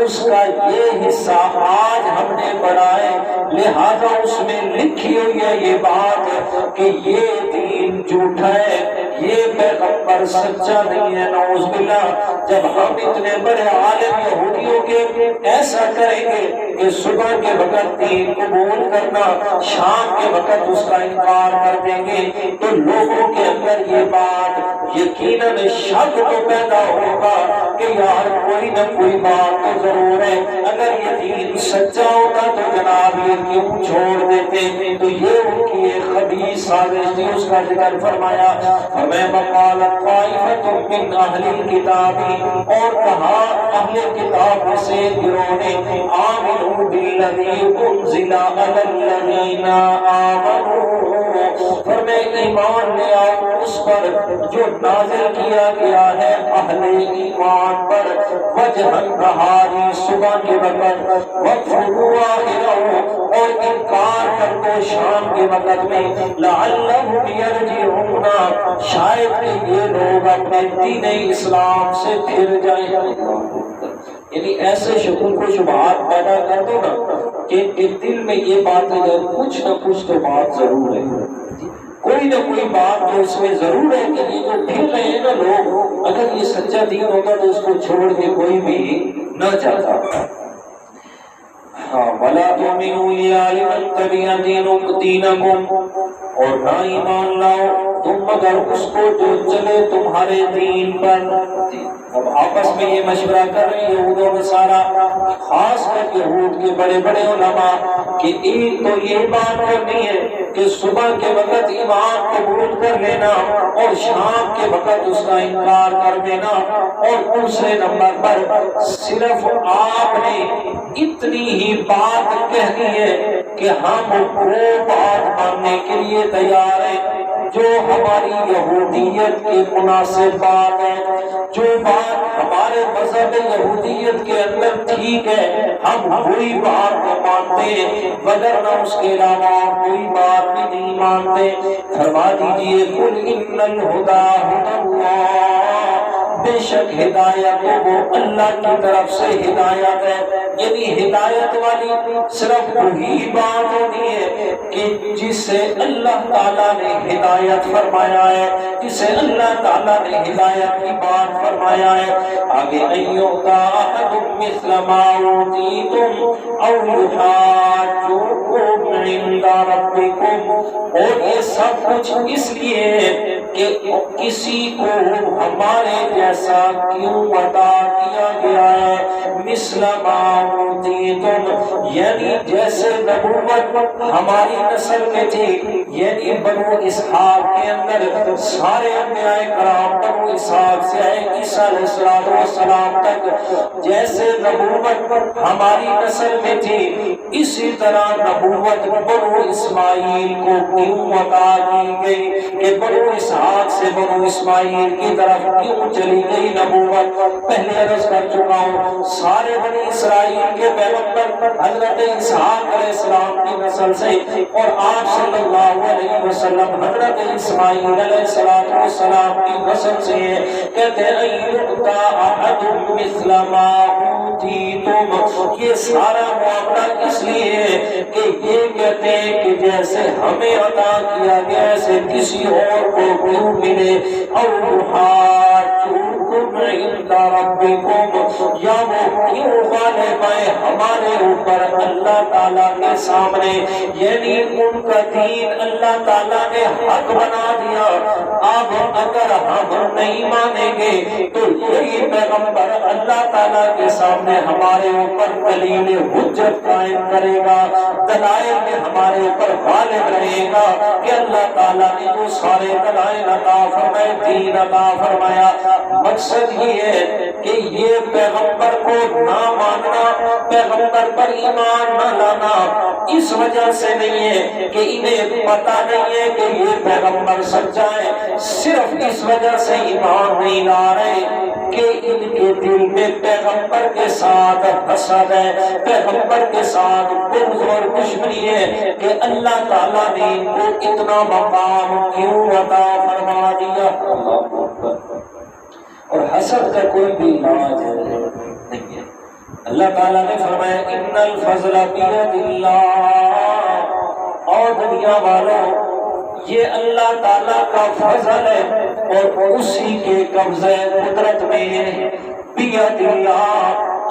اس کا یہ حصہ آج ہم نے پڑھا ہے، لہذا اس میں لکھی ہوئی ہے یہ بات کہ یہ دین جھوٹا ہے، یہ پیغمبر سچا نہیں ہے، نعوذ باللہ۔ جب ہم اتنے بڑے عالم یہودیوں کے ایسا کریں گے کہ صبح کے وقت دین قبول کرنا، شام کے وقت اس کا انکار کر دیں گے، تو لوگوں کے اندر یہ بات یقیناً شک تو پیدا ہوگا کہ یار کوئی نہ کوئی بات تو ضرور ہے، اگر یہ دین سچا ہوتا تو جناب یہ کیوں چھوڑ دیتے؟ تو یہ ان کی ایک خبیث سازش تھی، اس کا ذکر فرمایا۔ ہمیں وقالت طائفۃ من اہل الکتاب، اور کہا اہل کتاب میں سے گروہ نے، آمنوا بالذی انزل علی الذین آمنوا، فرمائے ایمان لے آؤ اس پر جو نازل کیا گیا ہے اہل ایمان پر، وجہ نہاری صبح کے وقت، وَكْفُرُوا آخِرَهُ، اور انکار کر دو شام کے وقت میں، لَعَلَّهُمْ يَرْجِعُونَ، شاید کہ یہ لوگ اپنے دین اسلام سے پھر جائیں۔ یعنی ایسے شکل کو شبہات پیدا کر دو نا کہ دل میں یہ بات ہے کچھ نہ کچھ تو بات ضرور ہے، کوئی نہ کوئی بات تو اس میں ضرور ہے کہ یہ جو پھر رہے ہیں نا لوگ، اگر یہ سچا دین ہوتا تو اس کو چھوڑ کے کوئی بھی نہ جاتا۔ وَلَا تُؤْمِنُوا إِلَّا لِمَن تَبِعَ دِينَكُمْ، اور نہ ایمان لاؤ تم مگر اس کو جو چلے تمہارے دین پر۔ اب آپس میں یہ مشورہ کر رہے ہیں یہود و نصارہ، خاص کر یہود کے بڑے بڑے علماء، کہ ایک تو یہ بات کرنی ہے کہ صبح کے وقت ایمان قبول کر لینا اور شام کے وقت اس کا انکار کر دینا، اور دوسرے نمبر پر صرف آپ نے اتنی ہی بات کہنی ہے کہ ہم وہ بات ماننے کے لیے تیار ہیں جو ہماری یہودیت کے مناسب بات ہے، جو بات ہمارے مذہب یہودیت کے اندر ٹھیک ہے ہم وہی بات کو مانتے ہیں، وگرنہ اس کے علاوہ کوئی بات بھی نہیں مانتے۔ فرما دیجئے قل ان الہدی ھدی اللہ، بے شک ہدایت وہ اللہ کی طرف سے ہدایت ہے، یعنی ہدایت والی صرف وہی بات ہونی ہے کہ جس سے اللہ تعالیٰ نے ہدایت فرمایا ہے، جسے اللہ تعالیٰ نے ہدایت کی بات فرمایا ہے۔ آگے ایوتا احدکم مثل ما اوتیتم او یحاجوکم عند ربکم، اور یہ سب کچھ اس لیے کہ کسی کو ہمارے جیسا کیوں عطا کیا گیا ہے، مثل ما اوتیتم، یعنی جیسے نبوت ہماری نسل میں تھی، یعنی بنو اسحاق کے اندر سارے انبیاء کرام بنو اسحاق سے عیسیٰ علیہ السلام تک جیسے نبوت ہماری نسل میں تھی، اسی طرح نبوت بنو اسماعیل کو کیوں عطا کی گئی کہ بنو اسحاق سے بنو اسماعیل کی طرف کیوں چلی گئی نبوت۔ پہلے عرض کر چکا ہوں سارے بنی اسرائیل کے پیغمبر حضرت اسحاق علیہ السلام کی نسل سے، اور آپ صلی اللہ علیہ وسلم حضرت اسماعیل علیہ السلام کی نسل سے کہتے ہیں ایوتا احد مثل ما اوتیتم، یہ سارا معاملہ اس لیے کہ یہ کہتے ہیں کہ جیسے ہمیں عطا کیا گیا ایسے کسی اور کو کیوں ملے، او یحاجوکم عند ربکم، یا وہ کیوں غالب آئے ہمارے اوپر اللہ تعالیٰ کے سامنے، یعنی ان کا دین اللہ تعالیٰ نے حق بنا دیا، اب اگر ہم نہیں مانیں گے تو یہی پیغمبر اللہ تعالیٰ کے سامنے ہمارے اوپر دلیل حجت قائم کرے گا، دلائل میں ہمارے اوپر غالب رہے گا کہ اللہ تعالیٰ نے جو سارے دلائل عطا فرمائے، دین عطا فرمایا، مقصد یہ ہے کہ یہ پیغمبر کو نہ ماننا، پیغمبر پر ایمان نہ لانا اس وجہ سے نہیں ہے کہ انہیں پتہ نہیں ہے کہ یہ پیغمبر سچا ہے، صرف اس وجہ سے ایمان نہیں لا رہے کہ ان کے دل میں پیغمبر کے ساتھ حسد ہے، پیغمبر کے ساتھ بغض اور دشمنی ہے کہ اللہ تعالیٰ نے ان کو اتنا مقام کیوں عطا فرما دیا۔ اور حسد کا کوئی بھی علاج نہیں ہے۔ اللہ تعالیٰ نے فرمایا ان الفضل بید اللہ، اور دنیا والوں یہ اللہ تعالیٰ کا فضل ہے اور اسی کے قبضے قدرت میں ہے، بید اللہ،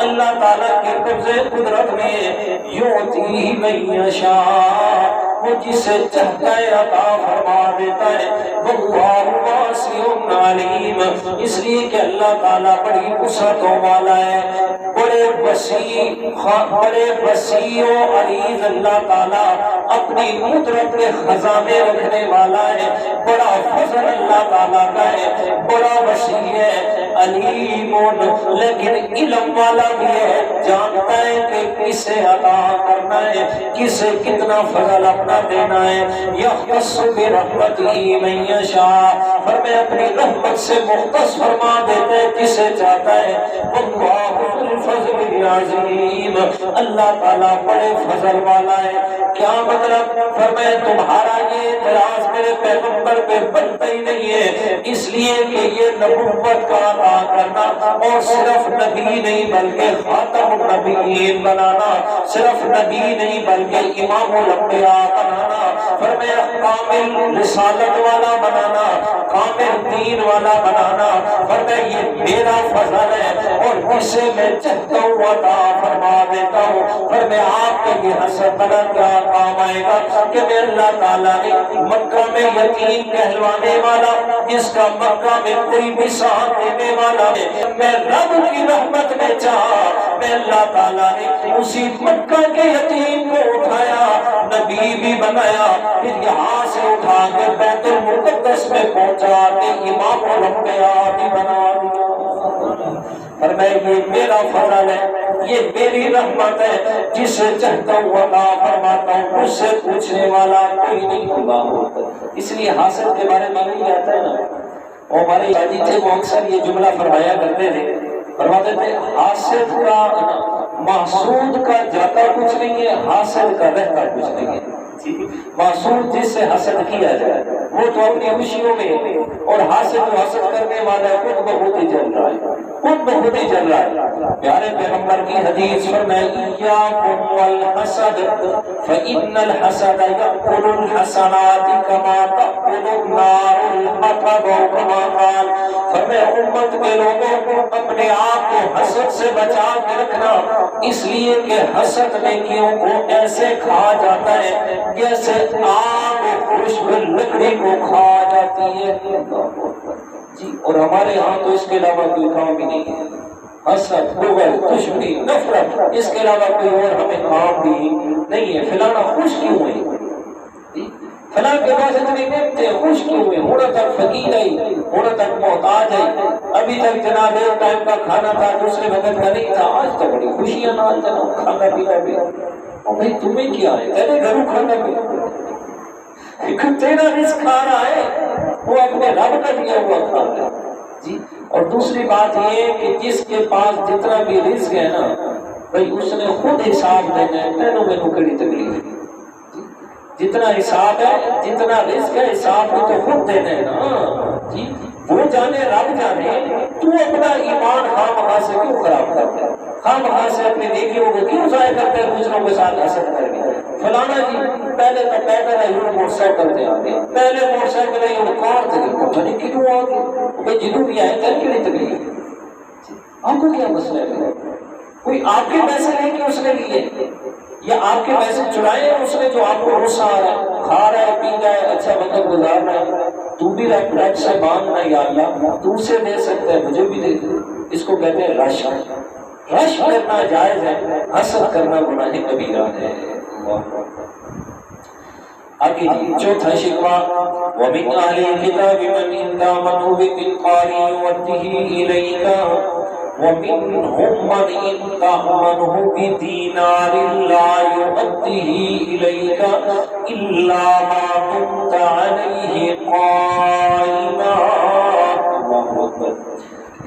اللہ تعالیٰ کے قبضے قدرت میں یعطی من یشاء، وہ جسے چاہتا ہے عطا فرما دیتا ہے، واللہ واسع علیم، اس لیے کہ اللہ تعالیٰ بڑی وسعتوں والا ہے، بڑے وسیع و عریض اللہ تعالیٰ اپنی قدرت کے خزانے رکھنے والا ہے، بڑا فضل اللہ تعالیٰ کا ہے، بڑا وسیع ہے، علیم، لیکن علم والا بھی ہے، جانتا ہے کہ کسے عطا کرنا ہے، کسے کتنا فضل اپنا دینا ہے، یختص برحمتہ من یشاء، فرمائے اپنی رحمت سے مختص فرما دیتے ہیں جسے چاہتا ہے، واللہ ذو الفضل العظیم، اللہ تعالیٰ بڑے فضل والا ہے۔ کیا مطلب؟ فرمائے تمہارا یہ اعتراض میرے پیغمبر پہ بنتا ہی نہیں ہے، اس لیے کہ یہ نبوت کا عطا کرنا اور صرف نبی نہیں بلکہ خاتم النبیین بنانا، صرف نبی نہیں بلکہ امام الانبیاء بنانا، فرمایا کامل رسالت والا بنانا، کامل دین والا بنانا، فرمایا یہ میرا فضل ہے اور اسے میں چاہتا ہوں عطا فرما دیتا ہوں۔ فرمایا آپ کے یہ حسد بنا کیا کام آئے گا کہ میں اللہ تعالیٰ نے مکہ میں یتیم کہلوانے والا، جس کا مکہ میں کوئی بھی ساتھ دینے والا ہے، میں رب کی رحمت میں چاہا، میں اللہ تعالیٰ نے اسی مکہ کے یتیم کو اٹھایا، نبی بھی بنایا، پھر یہاں سے اٹھا کے بیت المقدس میں پہنچا کے امام الانبیاء بھی بنا دیا۔ فرمایا یہ میرا فضل ہے، یہ میری رحمت ہے، جسے چاہتا ہوں عطا فرماتا ہوں، مجھ سے پوچھنے والا کوئی نہیں ہوگا۔ اس لیے حاسد کے بارے میں نہیں آتا ہے نا، اور ہمارے شادی تھے وہ اکثر یہ جملہ فرمایا کرتے تھے، فرماتے تھے حاسد کا محسود کا جاتا کچھ نہیں ہے، حاسد کا رہتا کچھ نہیں ہے۔ محسود جس سے حسد کیا جائے وہ تو اپنی خوشیوں میں، اور حاسد جو حسد کرنے والا ہے خود بخود ہی جل رہا ہے، خود بخود ہی جل رہا ہے۔ پیارے پیغمبر کی حدیث فرمائے ایاکم والحسد فإن الحسد یأکل الحسنات کما تأکل النار الحطب، کما قال، فرمائے امت کے لوگوں کو اپنے آپ کو حسد سے بچا کے رکھنا، اس لیے کہ حسد نیکیوں کو ایسے کھا جاتا ہے جیسے آگ خشک لکڑی کو کھا جاتی ہے۔ جی، اور ہمارے ہاں تو اس کے علاوہ کوئی کام بھی نہیں ہے، حسد، بغض، دشمنی، نفرت، اس کے علاوہ کوئی اور ہمیں کام بھی نہیں ہے۔ فلانا خوش کیوں ہے، فلاں کے پاس اتنی نعمتیں، خوش کیوں ہوئے، ہونا تک فقیر ہے، ہونا تک محتاج ہے، ابھی تک جناب ایک ٹائم کا کھانا تھا، دوسرے وقت کا نہیں تھا، آج تو بڑی خوشیاں نال جناب کھانا پینا بھی۔ اور بھائی تمہیں کیا ہے، تیرے گھروں کھانا پینا، تیرا رزق کھا رہا ہے، وہ اپنے رب کا دیا ہوا کھا رہا ہے۔ جی، اور دوسری بات یہ کہ جس کے پاس جتنا بھی رزق ہے نا بھائی اس نے خود حساب دینا ہے، تینوں میں نکڑی تکلیف ہے، جتنا حساب ہے، جتنا رزق ہے، حساب کو تو خود دینا ہے نا۔ جی، وہ جانے رب جانے، تو اپنا ایمان خواہ مخواہ سے کیوں خراب کرتا ہے، خواہ مخواہ سے اپنی نیکیوں کو کیوں ضائع کرتے ہیں دوسروں کے ساتھ حسد کر کے۔ فلانا جی پہلے تو پیدل ہے، یہ موٹر سائیکل سے آگے، پہلے موٹر سائیکل ہے، یہ کار تھے، پتہ نہیں کیوں آگے، بھائی جنوں بھی آئے تھے کیوں نہیں تکلیف، آپ کو کیا مسئلہ ہے؟ کوئی آپ کے پیسے لے کے اس نے لیے یا آپ کے پیسے چرائے ہیں اس نے، جو آپ کو غصہ آ رہا ہے، کھا رہا ہے، پی رہا ہے، اچھا وقت گزار رہا ہے، تو بھی رب سے مانگنا، یا اللہ تو اسے دے سکتا ہے مجھے بھی دے دے۔ اس کو کہتے ہیں رش، رش کرنا جائز ہے، حسد کرنا گناہ کبیرہ ہے۔ آگے جی چوتھا شکوہ وَمِنْ أَهْلِ الْكِتَابِ مَنْ إِنْ تَأْمَنْهُ بِقِنْطَارٍ يُؤَدِّهِ إِلَيْكَ وَمِنْهُمْ مَنْ إِنْ تَأْمَنْهُ بِدِينَارٍ لَا يُؤَدِّهِ إِلَيْكَ إِلَّا مَا دُمْتَ عَلَيْهِ قَائِمًا۔ اللہ اکبر۔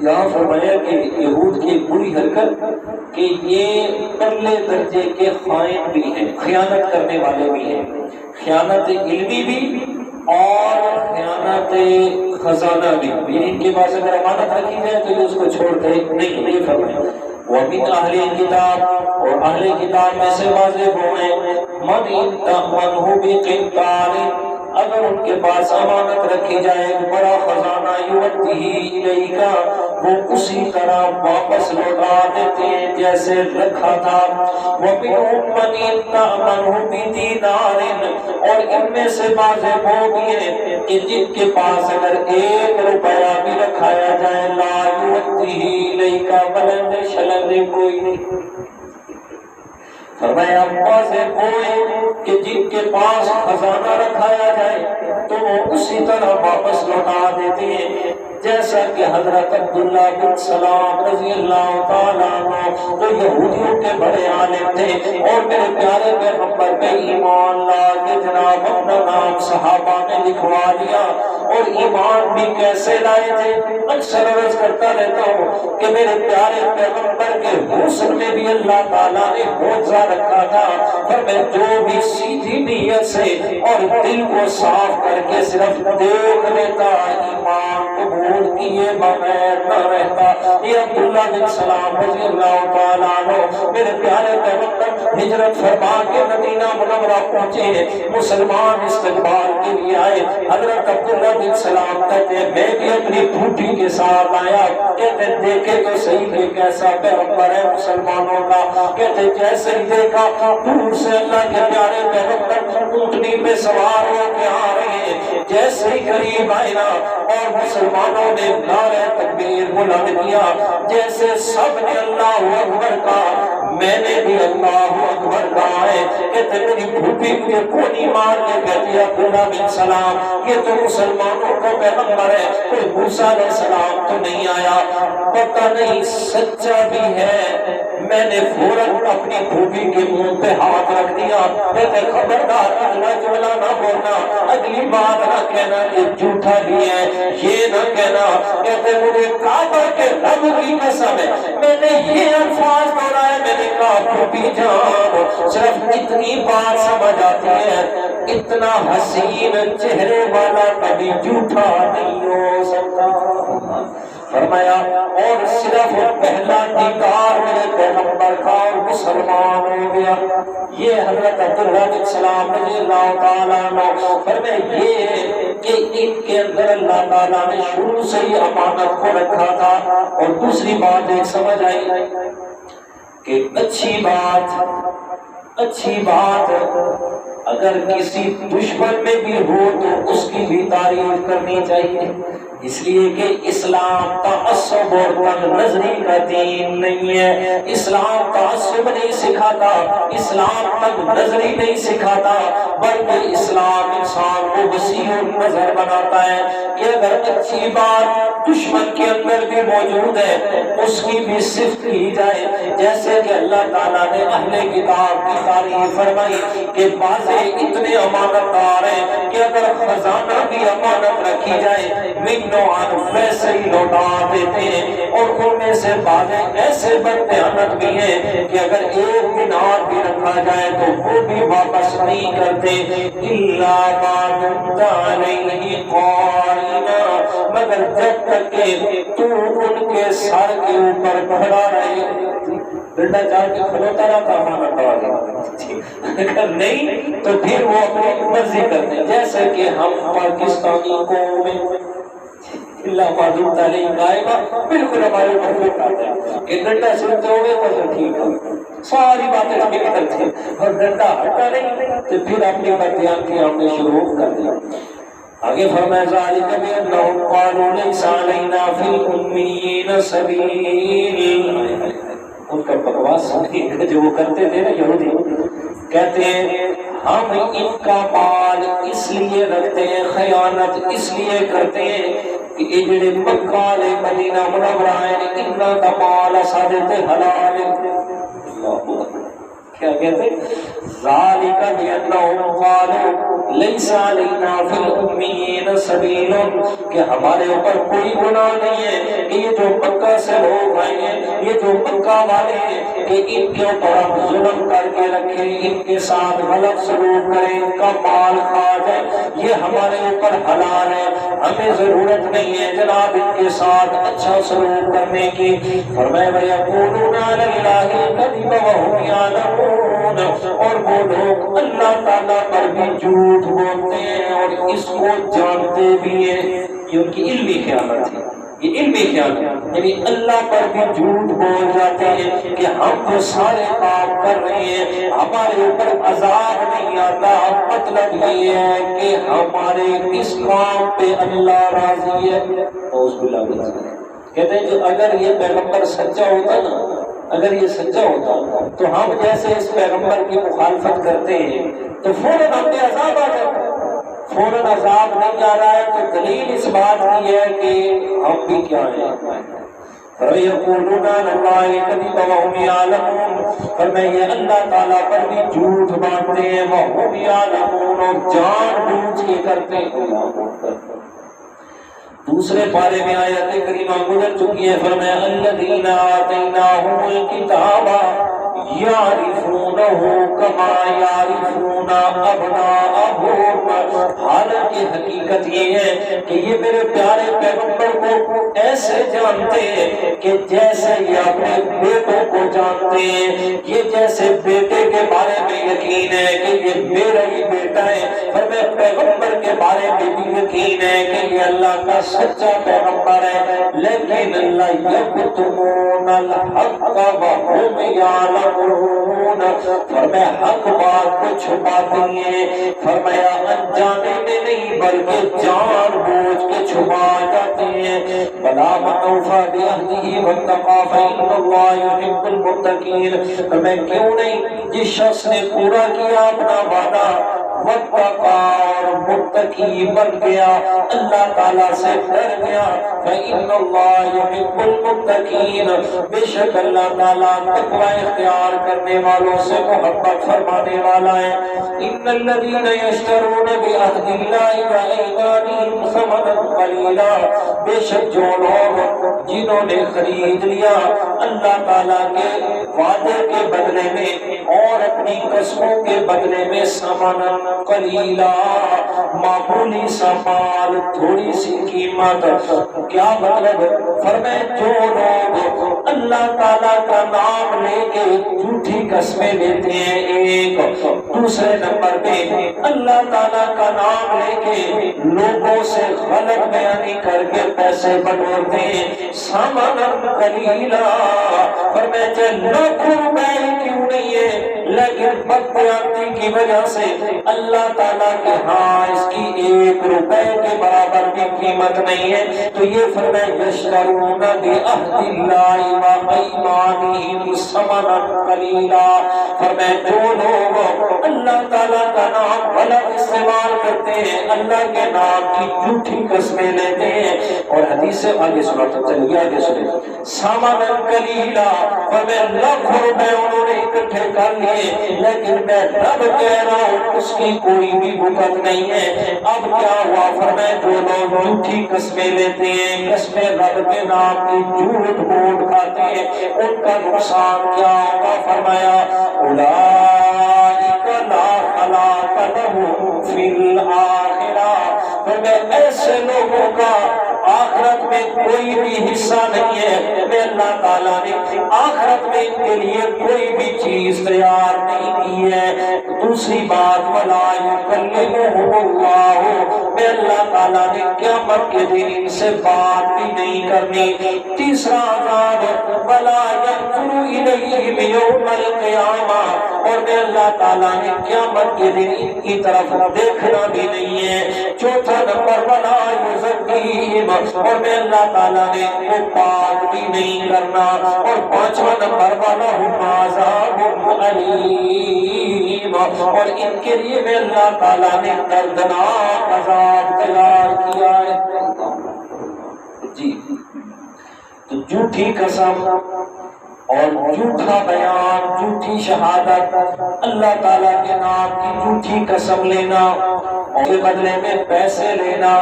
یہاں فرمایا کہ یہود کی ایک بری حرکت کہ یہ پرلے درجے کے خائن بھی ہیں، خیانت کرنے والے بھی ہیں، خیانت علمی بھی اور خیانت خزانہ بھی، یعنی ان کے پاس اگر امانت رکھی جائے تو یہ اس کو چھوڑتے نہیں فرمایا۔ وَمِنْ أَهْلِ الْكِتَابِ اور اہل کتاب میں سے واضح ہوئے مَنْ إِنْ تَأْمَنْهُ بِقِنْطَارٍ اگر ان کے پاس امانت رکھی جائے بڑا خزانہ یُؤَدِّهِ إِلَيْكَ وہ اسی طرح واپس لوٹا دیتے ہیں جیسے رکھا تھا۔ وَمِنْهُمْ مَنْ إِنْ تَأْمَنْهُ بِدِينَارٍ اور ان میں سے بعض وہ بھی ہیں کہ جن کے پاس اگر 1 روپیہ بھی رکھایا جائے لا یؤدِّهِ إِلَيْكَ بلند شلند کوئی نہیں۔ فرمایا واضح ہوئے کہ جن کے پاس خزانہ رکھایا جائے تو وہ اسی طرح واپس لوٹا دیتے ہیں جیسا کہ حضرت عبداللہ بن سلام رضی اللہ تعالیٰ عنہ جو یہودیوں کے بڑے عالم تھے اور میرے پیارے پیغمبر پہ ایمان لا کے جناب اپنا نام صحابہ نے لکھوا دیا۔ اور ایمان بھی کیسے لائے تھے؟ اکثر عرض کرتا رہتا ہوں کہ میرے پیارے پیغمبر کے حسن میں بھی اللہ تعالیٰ نے معجزہ رکھا تھا، پر میں جو بھی سیدھی نیت سے اور دل کو صاف کر کے صرف دیکھ لیتا ایمان قبول کیے بغیر نہ رہتا۔ یہ عبداللہ بن سلام رضی اللہ تعالیٰ عنہ میرے پیارے پیغمبر ہجرت فرما کے مدینہ منورہ پہنچے، مسلمان استقبال کے لیے آئے۔ حضرت عبداللہ بن سلام کہتے ہیں میں بھی اپنی پھوٹی کے ساتھ آیا، کہتے دیکھے تو صحیح کہ کیسا پیغمبر ہے مسلمانوں کا، کہتے جیسے ہی دیکھا دور سے اللہ کے پیارے پیغمبر اونٹنی پہ سوار ہو کے آ رہے ہیں، جیسے ہی قریب آئے نا اور مسلمانوں نے نعرہ تکبیر بلند کیا، جیسے سب نے اللہ اکبر کہا میں نے بھی اللہ اکبر کہا ہے۔ کہتے میری بھوٹی مجھے کونی مار کے کہتی ہے عبداللہ بن سلام یہ تو مسلمانوں کو پیغمبر ہے، کوئی موسیٰ علیہ السلام تو نہیں آیا، پتہ نہیں سچا بھی ہے۔ میں نے فوراً اپنی بھوٹی کے منہ پہ ہاتھ رکھ دیا، کہتے خبردار اللہ جملہ نہ بولنا، اگلی بات نہ کہنا کہ جھوٹا بھی ہے، یہ نہ کہنا۔ کہتے مجھے کعبہ کے رب کی قسم ہے میں نے یہ الفاظ دہرائے، میں نے کہا بھوٹی جان صرف اتنی بات سمجھ آتی ہے اتنا حسین چہرے والا کبھی جھوٹا نہیں ہو سکتا۔ فرمایا اور صرف پہلا دیدار میرے پیغمبر کا اور مسلمان ہو گیا۔ یہ حضرت عبداللہ بن سلام رضی اللہ تعالیٰ عنہ فرمایا یہ کہ ان کے اندر اللہ تعالیٰ نے شروع سے ہی امانت کو رکھا تھا۔ اور دوسری بات ایک سمجھ آئی کہ اچھی بات اگر کسی دشمن میں بھی ہو تو اس کی بھی تعریف کرنی چاہیے، اس لیے کہ اسلام تعصب اور تنگ نظری کا دین نہیں ہے۔ اسلام تعصب نہیں سکھاتا، اسلام تنگ نظری نہیں سکھاتا، بلکہ اسلام انسان کو وسیع نظر بناتا ہے کہ اگر اچھی بات دشمن کے اندر بھی موجود ہے اس کی بھی صفت کی جائے، جیسے کہ اللہ تعالیٰ نے اہل کتاب کی تعریف فرمائی کہ بعض اتنے امانت دار ہیں کہ اگر خزانہ بھی امانت رکھی جائے منوان ویسے ہی لوٹا دیتے ہیں، اور ان میں سے بعض ایسے بددیانت بھی ہیں کہ اگر 1 دینار بھی رکھا جائے تو وہ بھی واپس نہیں کرتے۔ الا ما دمت علیہ قائما مگر جب تک کہ تو ان کے سر کے اوپر کھڑا رہے۔ ڈنڈا چاہ کے کھلوتا رہتا امانت دار، اگر نہیں تو پھر وہ اپنی مرضی کرتے ہیں، جیسے کہ ہم پاکستانی قوم میں اللہ معدوم تعلیم گائے گا بالکل ہمارے اوپر آتا ہے کہ ڈنڈا سنتے ہوئے تو ٹھیک ہے ساری باتیں ٹھیک کرتے ہیں، اور ڈنڈا ہٹا نہیں تو پھر اپنی بدیان کی ہم نے شروع کر دیا۔ آگے فرمایا ذالک بأنہم قالوا لیس علینا فی الأمیین سبیل۔ ان کا بکواس سنیے جو وہ کرتے تھے نا یہودی، کہتے ہیں ہم ان کا مال اس لیے رکھتے ہیں، خیانت اس لیے کرتے ہیں کہ یہ جڑے مکہ والے مدینہ منورہ ہیں انہاں دا مال ساڈے تے حلال ہے۔ اللہ کیا کہتے ذالک بانہم قالوا لیس علینا فی الامیین سبیل، کہ ہمارے اوپر کوئی گناہ نہیں ہے کہ یہ جو مکہ سے لوگ آئے ہیں، یہ جو مکہ والے ہیں، کہ ان کے اوپر ہم ظلم کر کے رکھیں، ان کے ساتھ غلط سلوک کریں، ان کا مال کھا جائے، یہ ہمارے اوپر حلال ہے، ہمیں ضرورت نہیں ہے جناب ان کے ساتھ اچھا سلوک کرنے کی۔ فرمایا وَيَقُولُونَ عَلَى اللَّهِ الْكَذِبَ وَهُمْ يَعْلَمُونَ، اور وہ لوگ اللہ تعالیٰ پر بھی جھوٹ بولتے ہیں اور اس کو جانتے بھی ہیں۔ یہ ان کی علمی خیانت ہے، یہ علمی خیانت، یعنی اللہ پر بھی جھوٹ بول جاتے ہیں کہ ہم تو سارے کام کر رہے ہیں، ہمارے اوپر عذاب نہیں آتا، مطلب یہ ہے کہ ہمارے اس کام پہ اللہ راضی ہے۔ کہتے ہیں جو اگر یہ پیغمبر سچا ہوتا نا، اگر یہ سچا ہوتا تو ہم جیسے اس پیغمبر کی مخالفت کرتے ہیں تو فوراً ہم پہ عذاب آ جاتا، فوراً عذاب نہیں آ رہا ہے تو دلیل اس بات کی ہے کہ ہم بھی کیا ہیں۔ فَيَقُولُونَ عَلَى اللَّهِ الْكَذِبَ وَهُمْ يَعْلَمُونَ، فرمایا اللہ تعالیٰ پر بھی جھوٹ باندھتے ہیں، وَهُمْ يَعْلَمُونَ، اور جان بوجھ کے کرتے ہیں۔ دوسرے پارے میں آیت کریمہ گزر چکی ہے، فرمایا الذین آتیناہم الکتاب یعرفونہ کما یعرفون ابناءہم، حالانکہ حقیقت یہ ہے کہ یہ میرے پیارے پیغمبر کو ایسے جانتے ہیں کہ جیسے یہ اپنے بیٹوں کو جانتے ہیں، یہ جیسے بیٹے کے بارے میں یقین ہے کہ یہ میرا ہی بیٹا ہے، فرمایا پیغمبر کے بارے میں بھی یقین ہے کہ یہ اللہ کا سچا پیغمبر ہے، لیکن اللہ یکتمون الحق وہم یعلمون، فرمایا حق بات کو چھپاتے ہیں، فرمایا انجانے میں نہیں بلکہ جان بوجھ کے چھپا جاتے ہیں۔ بلا من اوفی بعہدہ واتقی فإن اللہ یحب المتقین، فرمایا کیوں نہیں جس شخص نے پورا کیا اپنا وعدہ، واتقی اور متقی بن گیا، اللہ تعالیٰ سے ڈر گیا، فإن اللہ یحب المتقین، بے شک اللہ تعالیٰ تقوی اختیار کرنے والوں سے محبت فرمانے والا ہے۔ ان الذین یشترون بعہد اللہ وایمانہم ثمنا قلیلا، بے شک جو لوگ جنہوں نے خرید لیا اللہ تعالیٰ کے وعدے کے بدلے میں اور اپنی قسموں کے بدلے میں ثمنا قلیلا، معمولی سا مال، تھوڑی سی قیمت، کیا مطلب؟ فرمائے جو لوگ اللہ تعالیٰ کا نام لے کے جھوٹی قسمیں لیتے ہیں، ایک دوسرے نمبر پہ اللہ تعالیٰ کا نام لے کے لوگوں سے غلط بیانی کر کے پیسے بٹورتے ہیں، ثمنا قلیلا، فرمائے چاہے لاکھوں روپے کیوں نہیں ہے لیکن بدبیانی کی وجہ سے اللہ تعالیٰ کے ہاں اس کی ایک روپے کے برابر بھی قیمت نہیں ہے، تو یہ فرمائے یشترون بعہد اللہ وایمانہم ثمنا قلیلا، فرمائے جو لوگ اللہ تعالیٰ کا نام غلط استعمال کرتے ہیں، اللہ کے نام کی جھوٹی قسمیں لیتے ہیں، اور حدیث سے آگے سناتا چلیے، آگے سنیں، ثمنا قلیلا، فرمائے لاکھوں روپے انہوں نے اکٹھے کر لیے لیکن میں رب کہہ رہا ہوں اس کی کوئی بھی بھگت نہیں ہے۔ اب کیا ہوا؟ فرمائے جو لوگ جھوٹی قسمیں لیتے ہیں، قسمیں رب کے نام کی جھوٹ بول کھاتے ہیں، ان کا نقصان کیا ہوگا؟ فرمایا اولئک لا خلاق لهم فی الآخرہ، فرمایا ایسے لوگوں کا آخرت میں کوئی بھی حصہ نہیں ہے، میں اللہ تعالیٰ نے آخرت میں ان کے لیے کوئی بھی چیز تیار نہیں کی ہے۔ دوسری بات ولا یکلمہم اللہ، میں اللہ تعالیٰ نے قیامت کے دن ان سے بات بھی نہیں کرنی۔ تیسرا عذاب ولا ینظر الیہم یوم القیامہ، اور میں اللہ تعالیٰ نے قیامت کے دن ان کی طرف دیکھنا بھی نہیں ہے۔ چوتھا نمبر ولا یزکی علیم، اور میں اللہ تعالیٰ نے وہ پاک بھی نہیں کرنا، اور 5واں نمبر والا ہوں عذاب علیم، اور ان کے لیے میں اللہ تعالیٰ نے دردناک عذاب تیار کیا ہے۔ جی تو جھوٹی قسم اور جھوٹا بیان، جھوٹی شہادت، اللہ تعالیٰ کے نام کی جھوٹی قسم لینا اور کے بدلے میں پیسے لینا،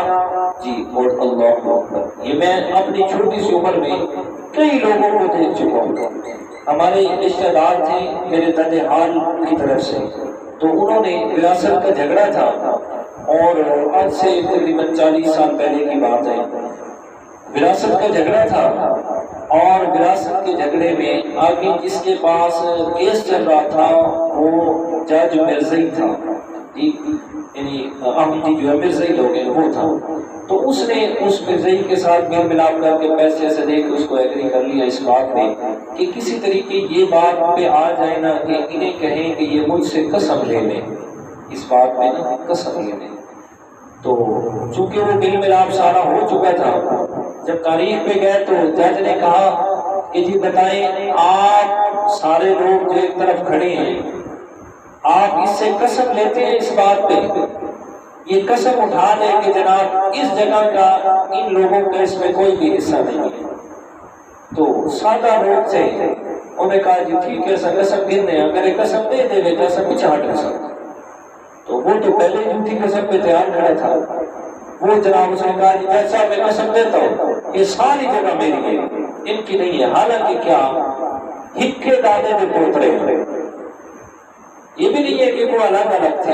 جی اور اللہ اکبر، یہ میں اپنی چھوٹی سی عمر میں کئی لوگوں کو دیکھ چکا ہوں۔ ہمارے رشتہ دار تھے میرے دادے حال کی طرف سے، تو انہوں نے وراثت کا جھگڑا تھا، اور آج سے تقریباً 40 سال پہلے کی بات ہے، وراثت کا جھگڑا تھا، اور وراثت کے جھگڑے میں آگے جس کے پاس کیس چل رہا تھا وہ جج مرزائی تھا، یعنی احمدی جو ہے مرزائی لوگ ہیں وہ تھا، تو اس نے اس مرزائی کے ساتھ میل ملاپ کر کے پیسے سے دے کے اس کو ایگری کر لیا اس بات میں کہ کسی طریقے یہ بات پہ آ جائے نا کہ انہیں کہیں کہ یہ مجھ سے قسم لے لیں، اس بات میں نا قسم لے لیں۔ تو چونکہ وہ میل ملاپ سارا ہو چکا تھا، جب تاریخ پہ گئے تو جج نے کہا کہ جی بتائیں، آپ سارے لوگ جو ایک طرف کھڑے ہیں، آپ اس سے قسم لیتے ہیں اس بات پہ، یہ قسم اٹھا لیں کہ جناب اس جگہ کا ان لوگوں کا اس میں کوئی بھی حصہ نہیں ہے۔ تو سادہ لوگ تھے، انہوں نے کہا جی ٹھیک ہے سر، قسم گرنے اگر قسم دے دے گا قسم پیچھے ہٹ نہ سکتا، تو وہ تو پہلے جھوٹی قسم پہ تیار کھڑا تھا، وہ جناب اس نے کہا جی جیسا میں قسم دیتا ہوں یہ ساری جگہ میری ہے، ان کی نہیں ہے، حالانکہ کیا ہکے دادے کے پوترے، یہ بھی نہیں ہے کہ وہ الگ الگ تھے،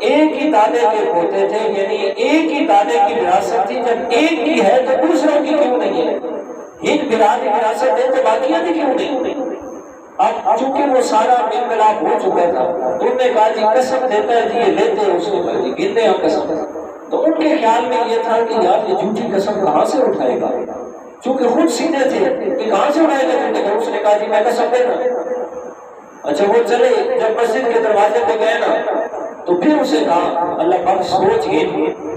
ایک ہی دادے کے پوتے تھے، یعنی ایک ہی دادے کی وراثت تھی، جب ایک کی ہے تو دوسروں کی کیوں نہیں ہے؟ ایک برادری وراثت ہے تو باقیاں بھی کیوں نہیں؟ اب چونکہ وہ سارا میل ملاپ ہو چکا تھا، تو انہوں نے کہا جی قسم دیتا ہے جی یہ لیتے ہیں، اس نے کہا جی گنتے ہیں قسم، تو ان کے خیال میں یہ تھا کہ یار یہ جھوٹی قسم کہاں سے اٹھائے گا، چونکہ خود سیدھے تھے کہ کہاں سے اٹھائے گا جھوٹی قسم، اس نے کہا جی میں قسم دینا۔ اچھا وہ چلے، جب مسجد کے دروازے پہ گئے نا تو پھر اسے کہا اللہ پاک سوچ گئے،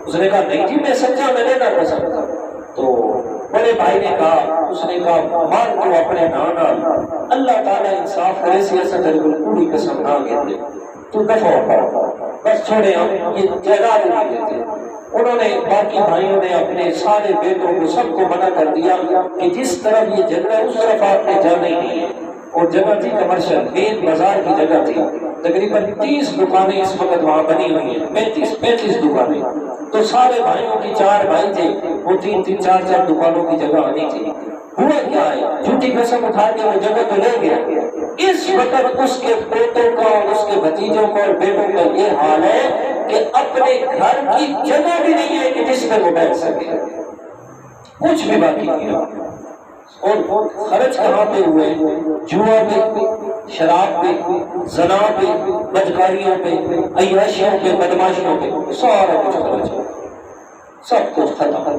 اس نے کہا نہیں جی میں سچا، میں لینا قسم، تو بڑے بھائی نے کہا، اس نے کہا مار تو اپنے نانا، اللہ تعالیٰ انصاف کرے سیاست بالکل پوری قسم نہ گے تو دفع ہو، بس چھوڑے ہم یہ جگہ نہیں دیتے۔ انہوں نے باقی بھائیوں نے اپنے سارے بیٹوں کو سب کو منع کر دیا کہ جس طرف یہ جگہ اس طرف آپ نے جانا ہی نہیں ہے، اور جگہ تھی کمرشل مین بازار کی جگہ تھی، تقریباً 30 دکانیں اس وقت وہاں بنی ہوئی ہیں، 35 دکانیں، تو سارے بھائیوں کی 4 بھائی تھے، وہ 3 4 دکانوں کی جگہ آنی تھی۔ ہوا کیا ہے، جھوٹی قسم اٹھا کے وہ جگہ تو لے گیا، اس وقت اس کے بیٹوں کا اور اس کے بھتیجوں کا اور بیٹوں کا یہ حال ہے کہ اپنے گھر کی جگہ بھی نہیں ہے کہ جس میں وہ بیٹھ سکے، کچھ بھی باقی نہیں رہا، اور خرچ کہاں پہ ہوئے؟ جوا پہ، شراب پہ، زنا پہ، بدکاریوں پہ، عیاشیوں پہ، بدماشیوں پہ، سارا کچھ خرچ ہو، سب کچھ ختم۔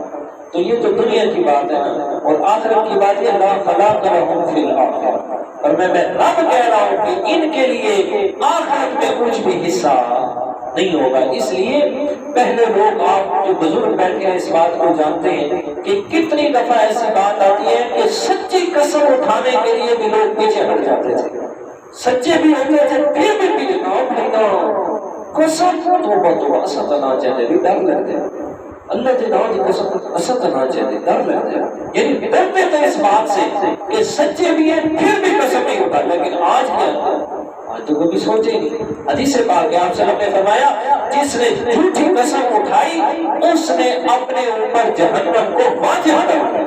تو یہ تو دنیا کی بات ہے نا، اور آخرت کی بات یہ لا خلاق لہم فی الآخرہ، اور میں رب کہہ رہا ہوں کہ ان کے لیے آخرت میں کچھ بھی حصہ نہیں ہوگا۔ اس لیے پہلے لوگ، آپ جو بزرگ بیٹھے ہیں اس بات کو جانتے ہیں کہ کتنی دفعہ ایسی بات آتی ہے کہ سچی قسم اٹھانے کے لیے بھی لوگ پیچھے ہٹ جاتے تھے، سچے بھی ہوتے تھے پھر بھی پیچھے قسم تو اسد نہ چلے بھی ڈر لگ جائے، اللہ کے نام کی قسم اسد نہ چلے ڈر لگ جائے، یعنی ڈرتے تھے اس بات سے کہ سچے بھی ہیں پھر بھی قسم نہیں ہوتا۔ لیکن آج کیا، آج تو کبھی سوچے نہیں۔ حدیث پاک ہے، آپ صلی اللہ علیہ وسلم نے فرمایا جس نے جھوٹی قسم اٹھائی اس نے اپنے اوپر جہنم کو واجب کر دیا،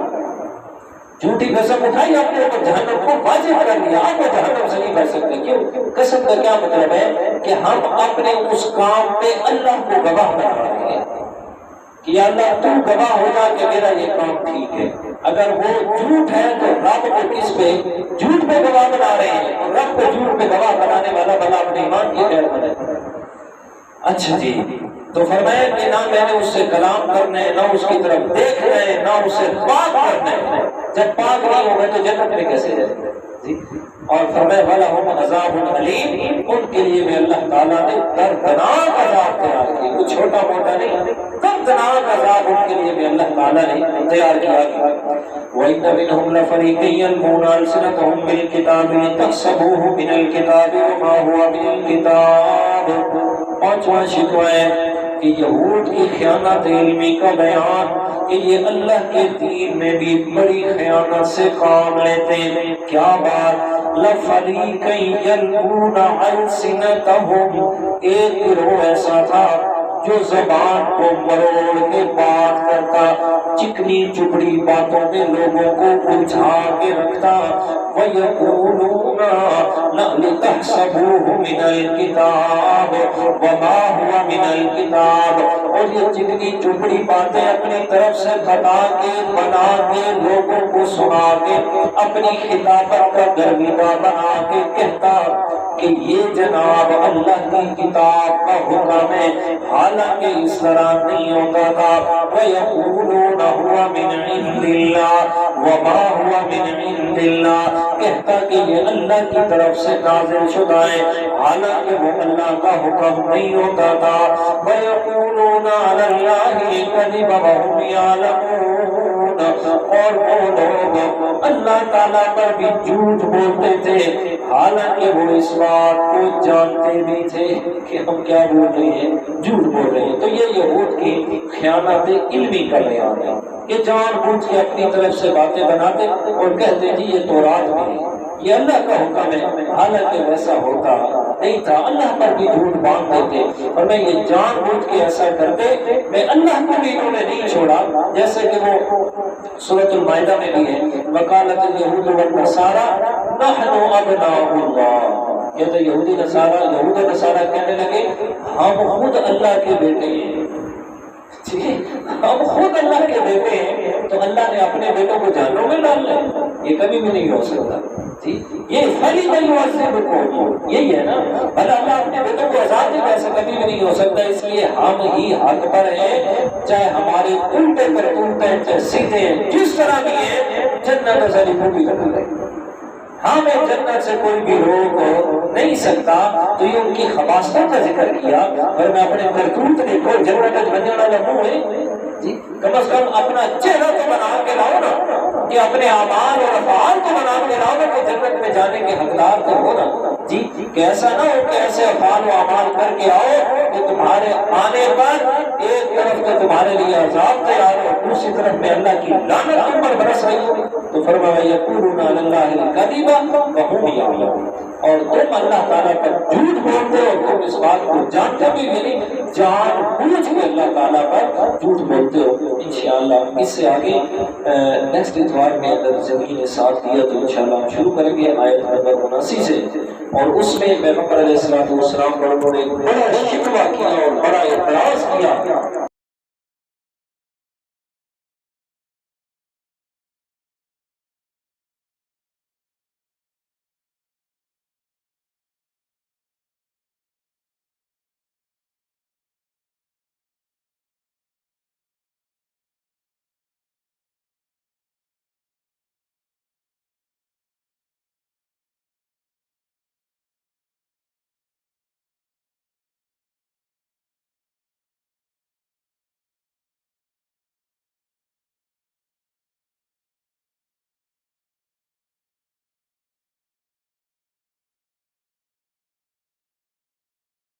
جھوٹی قسم اٹھائی اپنے اوپر جہنم کو واجب کر دیا، آپ وہ جہنم سے نہیں بچ سکتے۔ کیوں؟ قسم کا کیا مطلب ہے کہ ہم اپنے اس کام پہ اللہ کو گواہ بنا رہے ہیں کہ یا اللہ تو گواہ ہوگا کہ میرا یہ کام ٹھیک ہے، اگر وہ جھوٹ ہے تو رب کو کس پہ؟ جھوٹ پہ گواہ بنا رہے ہیں، اور رب کو جھوٹ پہ گواہ بنانے والا بنا اپنے ایمان کی خیر بنے۔ اچھا جی، تو فرمایا کہ نہ میں نے اس سے کلام کرنا ہے، نہ اس کی طرف دیکھنا ہے، نہ اسے پاک کرنا ہے۔ جب پاک نہیں ہوگا تو جنت میں کیسے جائے؟ جی اور فرمایا وَلَهُمْ عَذَابٌ أَلِيمٌ، ان کے لیے بھی اللہ تعالیٰ نے دردناک عذاب تیار کیا، کوئی چھوٹا موٹا نہیں، دردناک عذاب ان کے لیے بھی اللہ تعالیٰ نے تیار کیا۔ وَإِنَّ مِنْهُمْ لَفَرِيقًا يَلْوُونَ أَلْسِنَتَهُم بِالْكِتَابِ لِتَحْسَبُوهُ مِنَ الْكِتَابِ وَمَا هُوَ مِنَ الْكِتَابِ۔ پانچواں شکوہ ہے کہ یہود کی خیانت علمی کا بیان کہ یہ اللہ کے دین میں بھی بڑی خیانت سے کام لیتے ہیں۔ کیا بات؟ لَفَرِيقًا يَلْوُونَ أَلْسِنَتَهُم، ایک گروہ ایسا تھا جو زبان کو مروڑ کے بات کرتا، چکنی چپڑی باتوں میں لوگوں کو الجھا کے رکھتا۔ وَيَقُولُونَ لِتَحْسَبُوهُ مِنَ الْكِتَابِ وَمَا هُوَ مِنَ الْكِتَابِ، اور یہ چکنی چپڑی باتیں اپنی طرف سے بتا کے بنا کے لوگوں کو سنا کے اپنی خطابت کا گرویدہ بنا کے کہتا کہ یہ جناب اللہ کی کتاب کا حکم ہے، حالانکہ اس طرح نہیں ہوتا تھا۔ وَيَقُولُونَ هُوَ مِنْ عِنْدِ اللَّهِ وَمَا هُوَ مِنْ عِنْدِ اللَّهِ، کہتا کہ یہ اللہ کی طرف سے نازل شدہ ہے، حالانکہ وہ اللہ کا حکم نہیں ہوتا تھا۔ وَيَقُولُونَ عَلَى اللَّهِ الْكَذِبَ وَهُمْ يَعْلَمُونَ، اور وہ لوگ اللہ تعالیٰ پر بھی جھوٹ بولتے تھے حالانکہ وہ اس بات کو جانتے بھی تھے کہ ہم کیا بول رہے ہیں، جھوٹ بول رہے ہیں۔ تو یہ یہود کی خیانت علمی کا بیان ہے کہ جان بوجھ کے اپنی طرف سے باتیں بناتے اور کہتے جی یہ تورات میں ہے، یہ اللہ کا حکم ہے، حالانکہ ویسا ہوتا نہیں تھا، اللہ پر بھی جھوٹ باندھتے تھے۔ اور میں یہ جان بوجھ کے ایسا کرتے، میں اللہ کو بھی انہوں نے نہیں چھوڑا، جیسے کہ وہ سورۃ المائدہ میں بھی ہے وقالت اليہود والنصارى نحن ابناء اللہ، یہ تو یہود و نصارہ کہنے لگے ہم خود اللہ کے بیٹے ہیں، ہم خود اللہ کے بیٹے ہیں، تو اللہ نے اپنے بیٹوں کو جہنم میں ڈال لیا، یہ کبھی بھی نہیں ہو سکتا۔ یہ فلی نہیں ہو سکتا، یہی ہے نا، بھلا اللہ اپنے بیٹوں کو عذاب دے، ایسا کبھی بھی نہیں ہو سکتا۔ اس لیے ہم ہی حق پر ہیں، چاہے ہمارے الٹے کرتوت ہیں چاہے سیدھے ہیں، جس طرح بھی ہیں، جنت سے پوری کرنا ہے، ہمیں جنت سے کوئی بھی روک نہیں سکتا۔ تو یہ ان کی خباستوں کا ذکر کیا، اور میں اپنے کرتوت دیکھو جنت بننے والا منہ ہے جی، کم از کم اپنا چہرہ تو بنا کے لاؤ نا، کہ اپنے اعمال اور افعال تو بنا کے لاؤ نا کہ جنت میں جانے کے حقدار تو ہو نا جی، کہ ایسا نہ ہو کہ ایسے افعال و اعمال کر کے آؤ کہ تمہارے آنے پر ایک طرف تو تمہارے لیے عذاب تیار ہو، دوسری طرف میں اللہ کی لعنت تم پر برس رہی ہو۔ تو فرمایا یقولون علی اللہ الکذب وہم یعلمون، اور تم اللہ تعالیٰ پر جھوٹ بولتے ہو، تم اس بات کو جانتے بھی نہیں، جان بوجھ کے اللہ تعالیٰ پر جھوٹ بولتے ہو۔ انشاءاللہ اس سے آگے نیکسٹ اتوار میں اگر زمین نے ساتھ دیا تو انشاءاللہ ہم شروع کریں گے آیت نمبر 79 سے، اور اس میں پیغمبر علیہ السلام بڑے بڑا شکوہ کیا اور بڑا اعتراض کیا